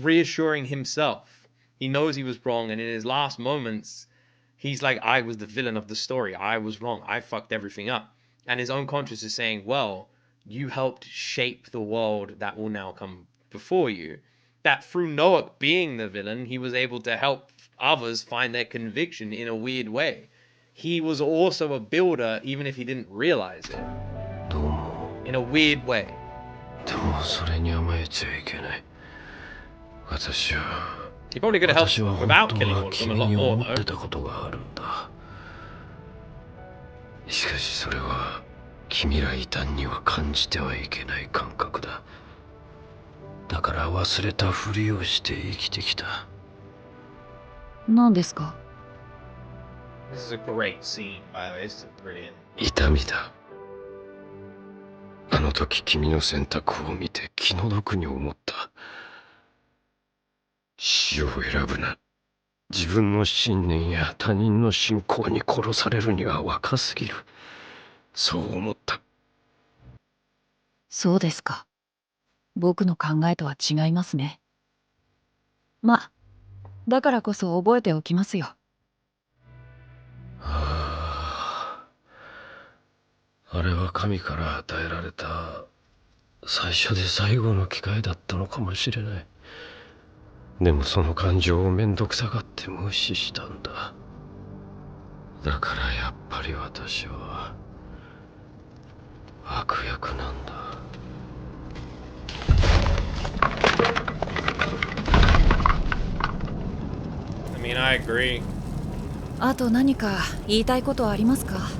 reassuring himself. He knows he was wrong, and in his last moments he's like, I was the villain of the story, I was wrong, I fucked everything up. And his own conscience is saying, well, you helped shape the world that will now come before you, that through Noak being the villain, he was able to help others find their conviction in a weird way. He was also a builder, even if he didn't realize it. In a weird way. でもそれに甘えちゃいけない。私は He probably could have helped 私は without 本 killing 当 all は of them 君 a lot に more 思って though. たことがあるんだ。しかしそれは君ら異端には感じてはいけない感覚だ。だから忘れたふりをして生きてきた。何ですか？ This is a great scene, by the way. It's brilliant. 痛みだ。あの時君の選択を見て気の毒に思った。死を選ぶな。自分の信念や他人の信仰に殺されるには若すぎる。そう思った。そうですか。僕の考えとは違いますね。ま、だからこそ覚えておきますよ。あれは神から与えられた最初で最後の機会だったのかもしれない。でもその感情をめんどくさがって無視したんだ。だからやっぱり私は悪役なんだ。I mean, I agree. あと何か言いたいことはありますか？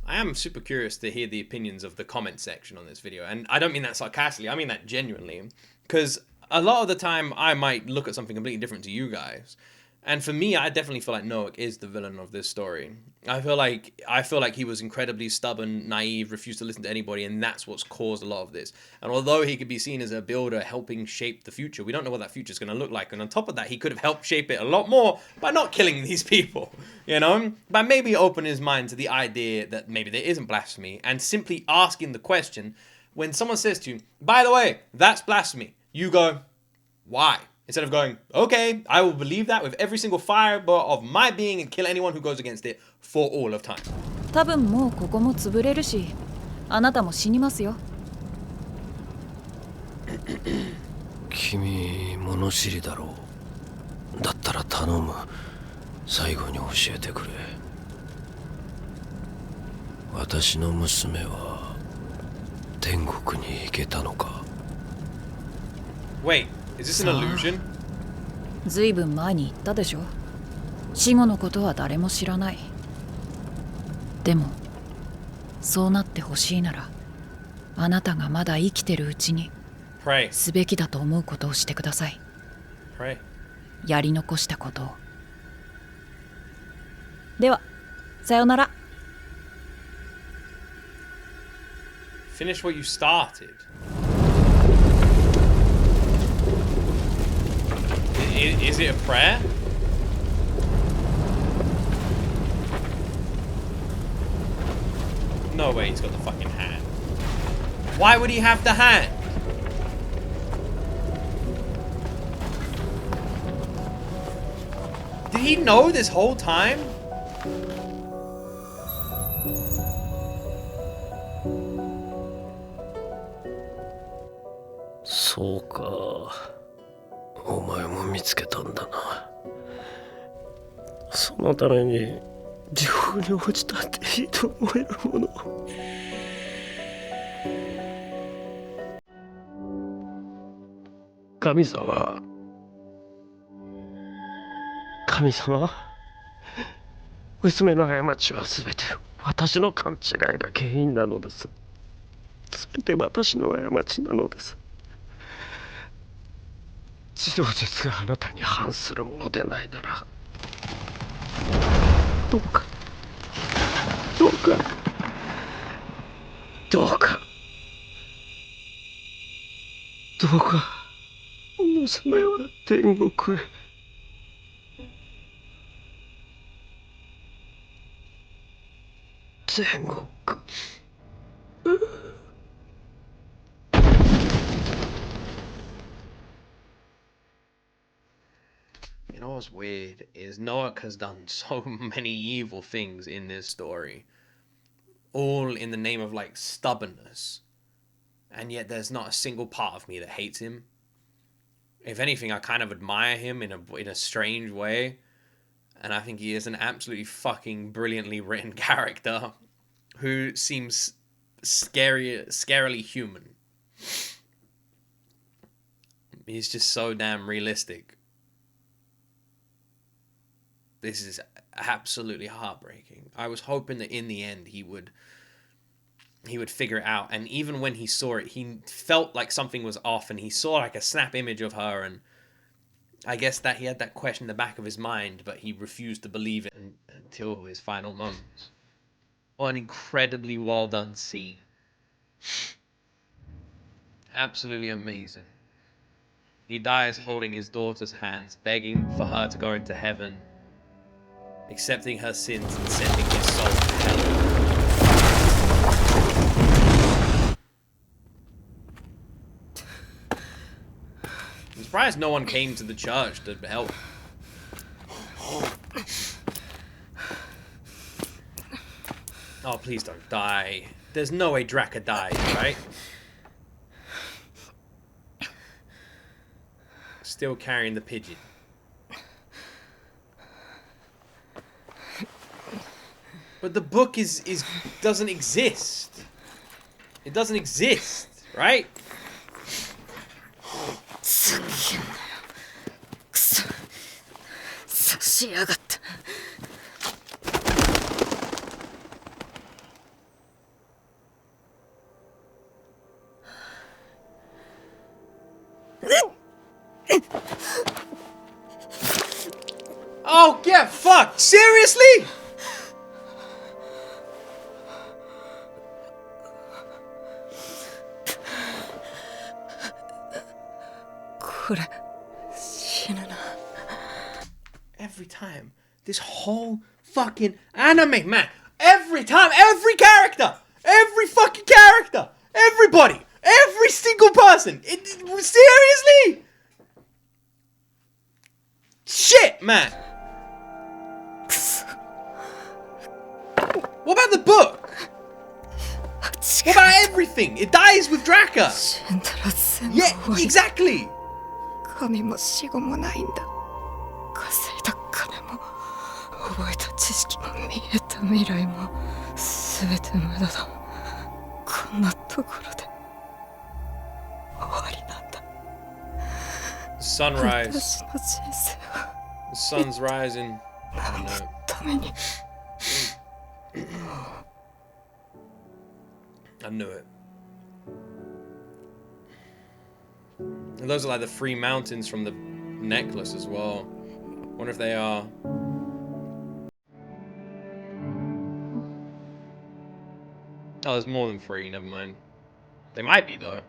I am super curious to hear the opinions of the comment section on this video. And I don't mean that sarcastically, I mean that genuinely. Because a lot of the time, I might look at something completely different to you guys. And for me, I definitely feel like Noak is the villain of this story. I feel like he was incredibly stubborn, naive, refused to listen to anybody, and that's what's caused a lot of this. And although he could be seen as a builder helping shape the future, we don't know what that future is going to look like. And on top of that, he could have helped shape it a lot more by not killing these people, you know? By maybe opening his mind to the idea that maybe there isn't blasphemy, and simply asking the question, when someone says to you, by the way, that's blasphemy, you go, why? Instead of going, okay, I will believe that with every single fiber of my being and kill anyone who goes against it for all of time. 多分もうここも潰れるし、あなたも死にますよ。君物知りだろう。だったら頼む。最後に教えてくれ。私の娘は天国に行けたのか。Wait, is this an illusion? ずいぶん前に言ったでしょ。死後のことは誰も知らない。でもそうなってほしいなら、あなたがまだ生きてるうちに Pray. すべきだと思うことをしてください。 Pray. やり残したことを。では、さよなら。Finish what you started. Is it a prayer? No way he's got the fucking hand. Why would he have the hand? Did he know this whole time?そうか。お前も見つけたんだな。そのために地獄に落ちたっていいと思えるもの。神様。神様。娘の過ちはすべて私の勘違いが原因なのです。すべて私の過ちなのです。地上術があなたに反するものでないなら、どうかどうかどうかどうか娘は天国へ。天国。You know what's weird is Noak has done so many evil things in this story, all in the name of like stubbornness, and yet there's not a single part of me that hates him. if anything, I kind of admire him in a strange way. And I think he is an absolutely fucking brilliantly written character who seems scarily human. He's just so damn realistic. This is absolutely heartbreaking. I was hoping that in the end he would figure it out. And even when he saw it, he felt like something was off, and he saw like a snap image of her, and I guess that he had that question in the back of his mind, but he refused to believe it until his final moments. What an incredibly well done scene. Absolutely amazing. He dies holding his daughter's hands, begging for her to go into heaven, accepting her sins and sending his soul to hell. I'm surprised no one came to the church to help. Oh, please don't die. There's no way Draka dies, right? Still carrying the pigeon. But the book doesn't exist. It doesn't exist, right? Oh, get fucked! Seriously? Every time. This whole fucking anime, man. Every time. Every character. Every fucking character. Everybody. Every single person. Seriously? Shit, man. What about the book? What about everything? It dies with Draka. Yeah, exactly. 神も死後もないんだ。稼いだ金も覚えた知識も見えた未来も全て無駄だ。こんなところで終わりなんだ。Sunrise. 私の人生は The sun's rising. 何のために I knew it. And those are like the 3 mountains from the necklace as well. Wonder if they are. Oh, there's more than 3, never mind. They might be though.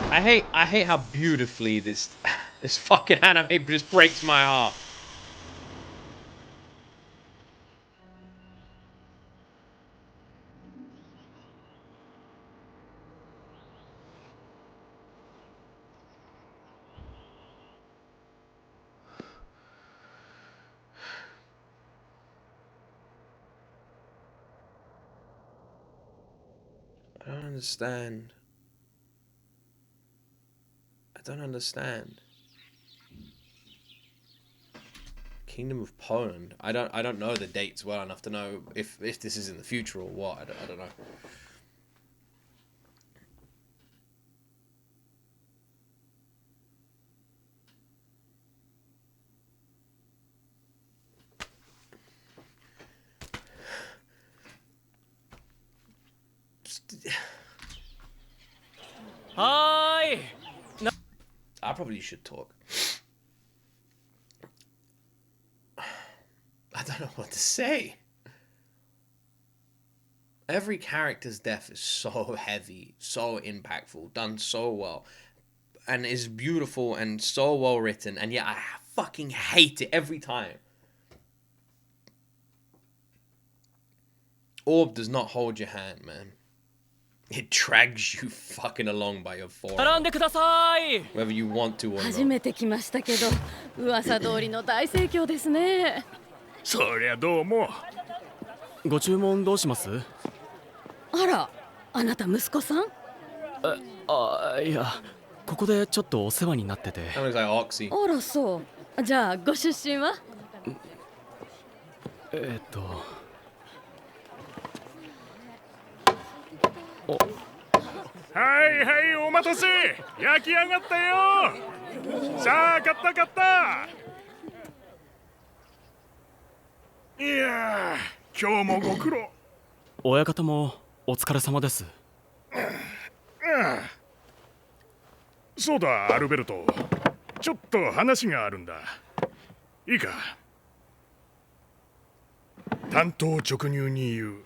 I hate how beautifully this fucking anime just breaks my heart. I don't understand. I don't understand. Kingdom of Poland. I don't know the dates well enough to know if this is in the future or what. I don't know. Hi. I probably should talk. I don't know what to say. Every character's death is so heavy, so impactful, done so well, and is beautiful and so well written, and yet I fucking hate it every time. Orb does not hold your hand, man. It drags you fucking along by your forearm. Whether you want to or not. 初めて来ましたけど、噂通りの大盛況ですね。そりゃどうも。ご注文どうします？あら、あなた息子さん？いや、ここでちょっとお世話になってて。That looks like Oxy. あらそう。じゃあご出身は？はいはい、お待たせ。焼き上がったよ。さあ、買ったいやー、今日もご苦労。親方もお疲れ様です。そうだ、アルベルト、ちょっと話があるんだ。いいか。単刀直入に言う。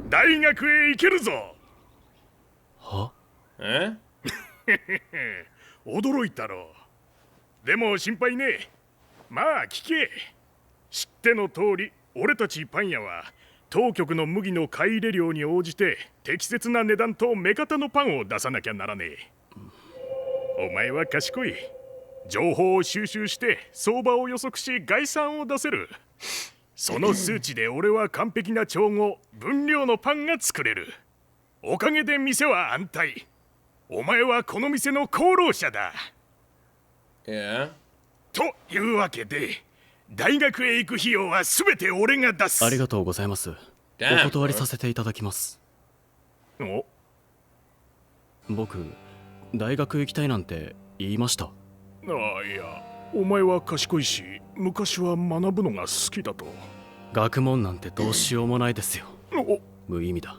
大学へ行けるぞ。は？驚いたろ。でも心配ねえ。まあ聞け。知っての通り、俺たちパン屋は当局の麦の買い入れ量に応じて適切な値段と目方のパンを出さなきゃならねえ。お前は賢い。情報を収集して相場を予測し概算を出せる。その数値で俺は完璧な調合、分量のパンが作れる。おかげで店は安泰。お前はこの店の功労者だ。Yeah. というわけで、大学へ行く費用は全て俺が出す。ありがとうございます。Damn, お断りさせていただきます。僕、大学行きたいなんて言いました。いや、お前は賢いし、昔は学ぶのが好きだと。学問なんてどうしようもないですよ。無意味だ。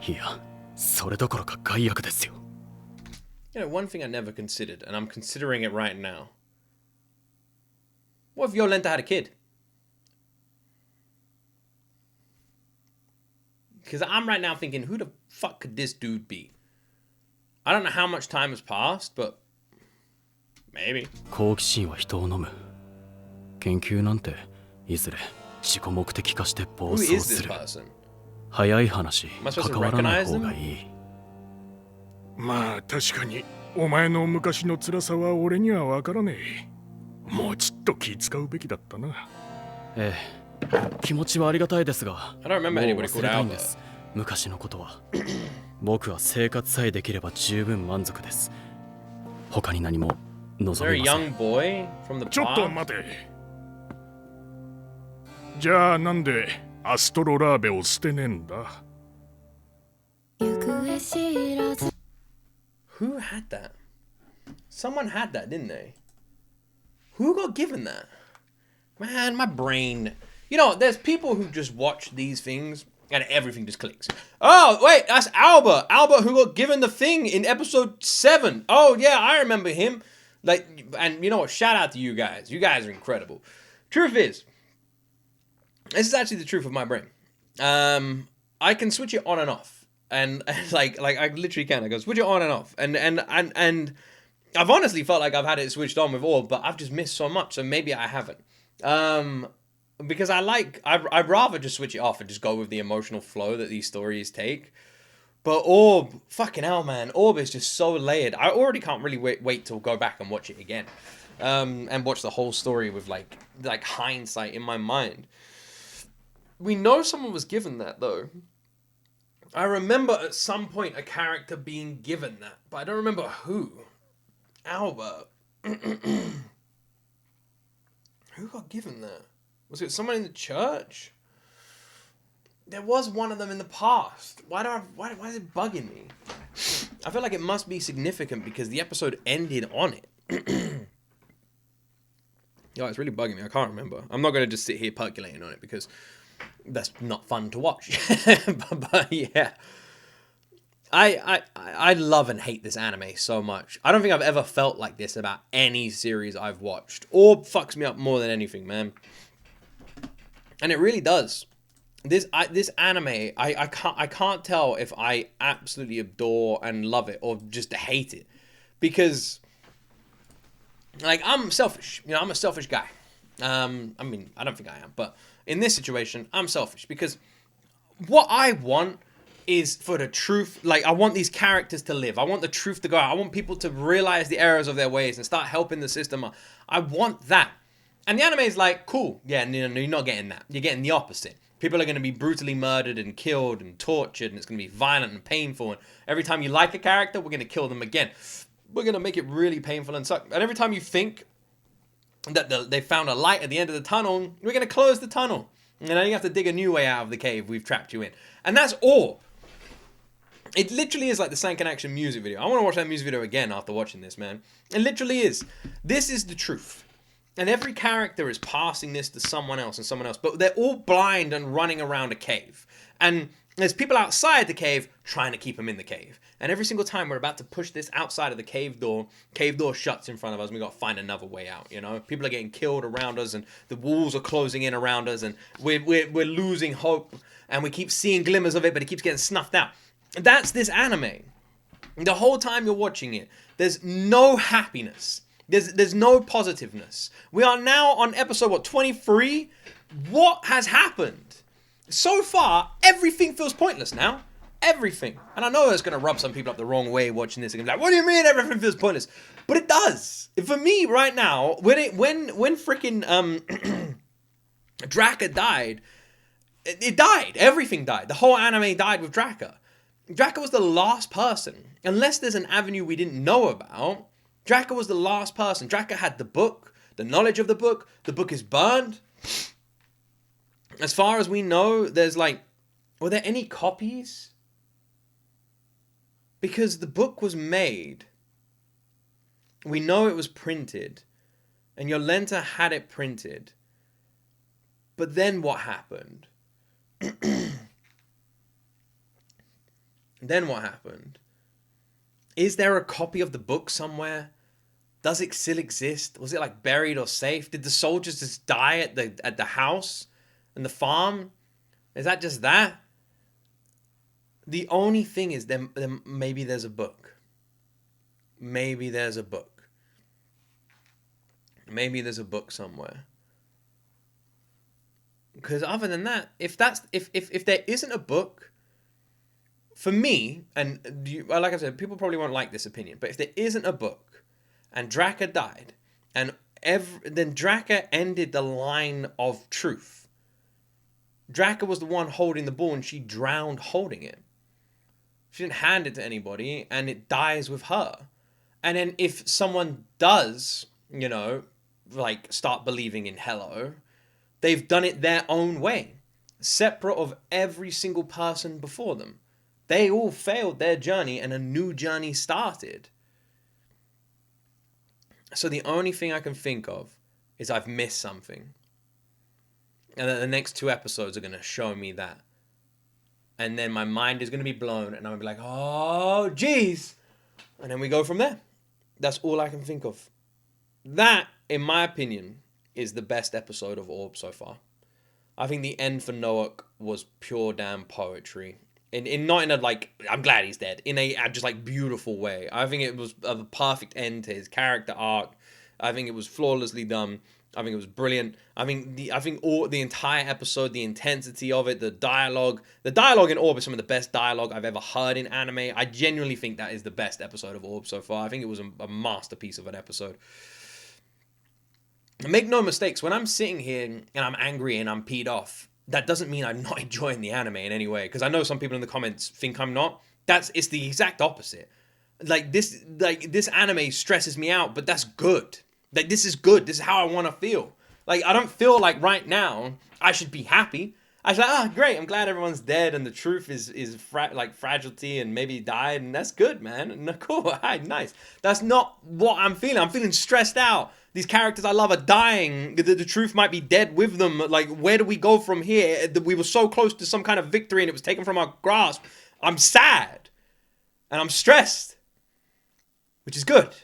いや、それどころか害悪ですよ。You know, one thing I never considered, and I'm considering it right now. What if Yolenta had a kid? Because I'm right now thinking, who the fuck could this dude be? I don't know how much time has passed, but maybe. 好奇心は人を飲む。研究なんていずれ自己目的化して暴 Who 走 is す this る。 person? 早い話、 Am I supposed to 関わらない recognize 方 them? がいい。まあ確かに、お前の昔の辛さは俺には分からねえ。もうちっと気使うべきだったな。ええ、気持ちはありがたいですが、 I don't remember もう anybody 忘 called れたいん Alba. です。昔のことは。僕は生活さえできれば十分満足です 他に何も Is 望 there a みませ young ん。 boy from the ちょっと past? 待て。じゃあなんでアストロラーベを捨てねえんだ。 Who had that? Someone had that, didn't they? Who got given that? Man, my brain. You know, there's people who just watch these things and everything just clicks. Oh, wait, that's Alba. Alba who got given the thing in episode 7. Oh, yeah, I remember him. Like, and you know what? Shout out to you guys. You guys are incredible. Truth is, this is actually the truth of my brain. I can switch it on and off. And like I literally can. I go switch it on and off. And I've honestly felt like I've had it switched on with Orb, but I've just missed so much. So maybe I haven't. Because I'd rather just switch it off and just go with the emotional flow that these stories take. But Orb, fucking hell, man. Orb is just so layered. I already can't really wait to go back and watch it again. And watch the whole story with like hindsight in my mind. We know someone was given that though. I remember at some point a character being given that, but I don't remember who. Alba. Who got given that? Was it someone in the church? There was one of them in the past. Why is it bugging me? I feel like it must be significant because the episode ended on it. Yo, it's really bugging me. I can't remember. I'm not going to just sit here percolating on it because that's not fun to watch. but yeah. I love and hate this anime so much. I don't think I've ever felt like this about any series I've watched. Orb fucks me up more than anything, man. And it really does. This anime, I can't tell if I absolutely adore and love it or just hate it. Because like I'm selfish. You know, I'm a selfish guy. I mean, I don't think I am, but in this situation, I'm selfish because what I want is for the truth. Like, I want these characters to live. I want the truth to go out. I want people to realize the errors of their ways and start helping the system. I want that. And the anime is like, cool. Yeah, no, you're not getting that. You're getting the opposite. People are going to be brutally murdered and killed and tortured, and it's going to be violent and painful. And every time you like a character, we're going to kill them again. We're going to make it really painful and suck. And every time you think that they found a light at the end of the tunnel, we're going to close the tunnel. And then you have to dig a new way out of the cave we've trapped you in. And that's Orb. It literally is like the Sankan Action music video. I want to watch that music video again after watching this, man. It literally is. This is the truth. And every character is passing this to someone else and someone else. But they're all blind and running around a cave. And there's people outside the cave trying to keep them in the cave. And every single time we're about to push this outside of the cave door shuts in front of us and we got to find another way out, you know? People are getting killed around us and the walls are closing in around us and we're losing hope and we keep seeing glimmers of it, but it keeps getting snuffed out. That's this anime. The whole time you're watching it, there's no happiness. There's no positiveness. We are now on episode, 23? What has happened? So far, everything feels pointless now. Everything. And I know it's going to rub some people up the wrong way watching this. And be like, what do you mean everything feels pointless? But it does. For me, right now, when freaking Draka died, it died. Everything died. The whole anime died with Draka. Draka was the last person. Unless there's an avenue we didn't know about, Draka was the last person. Draka had the book, the knowledge of the book. The book is burned. As far as we know, there's like, were there any copies? Because the book was made. We know it was printed. And Yolenta had it printed. But then what happened? Then what happened? Is there a copy of the book somewhere? Does it still exist? Was it like buried or safe? Did the soldiers just die at the house and the farm? Is that just that? The only thing is then maybe there's a book. Maybe there's a book. Maybe there's a book somewhere. Because other than that, if there isn't a book, for me, and like I said, people probably won't like this opinion, but if there isn't a book, and Draka died, and then Draka ended the line of truth. Draka was the one holding the ball, and she drowned holding it. She didn't hand it to anybody, and it dies with her. And then if someone does, you know, like start believing in Hello, they've done it their own way, separate of every single person before them. They all failed their journey and a new journey started. So the only thing I can think of is I've missed something. And then the next 2 episodes are going to show me that. And then my mind is going to be blown and I'm going to be like, oh, geez. And then we go from there. That's all I can think of. That, in my opinion, is the best episode of Orb so far. I think the end for Noak was pure damn poetry. Not in a like, I'm glad he's dead, in a just like beautiful way. I think it was a perfect end to his character arc. I think it was flawlessly done. I think it was brilliant. I think the entire episode, the intensity of it, the dialogue in Orb is some of the best dialogue I've ever heard in anime. I genuinely think that is the best episode of Orb so far. I think it was a masterpiece of an episode. Make no mistakes, when I'm sitting here and I'm angry and I'm peed off, that doesn't mean I'm not enjoying the anime in any way. Because I know some people in the comments think I'm not. It's the exact opposite. Like this anime stresses me out, but that's good. Like this is good. This is how I want to feel. Like I don't feel like right now I should be happy. I was like, great, I'm glad everyone's dead and the truth is fragility and maybe died, and that's good, man. And cool, alright, nice. That's not what I'm feeling. I'm feeling stressed out. These characters I love are dying. The truth might be dead with them. Like, where do we go from here? We were so close to some kind of victory and it was taken from our grasp. I'm sad. And I'm stressed. Which is good.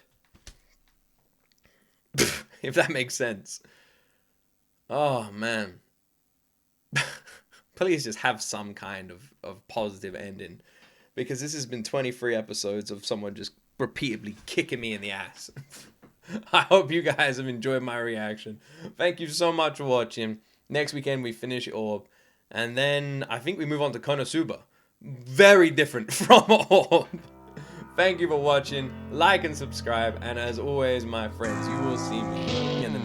If that makes sense. Oh, man. Please just have some kind of positive ending. Because this has been 23 episodes of someone just repeatedly kicking me in the ass. I hope you guys have enjoyed my reaction. Thank you so much for watching. Next weekend we finish Orb. And then I think we move on to Konosuba. Very different from Orb. Thank you for watching. Like and subscribe. And as always, my friends, you will see me in the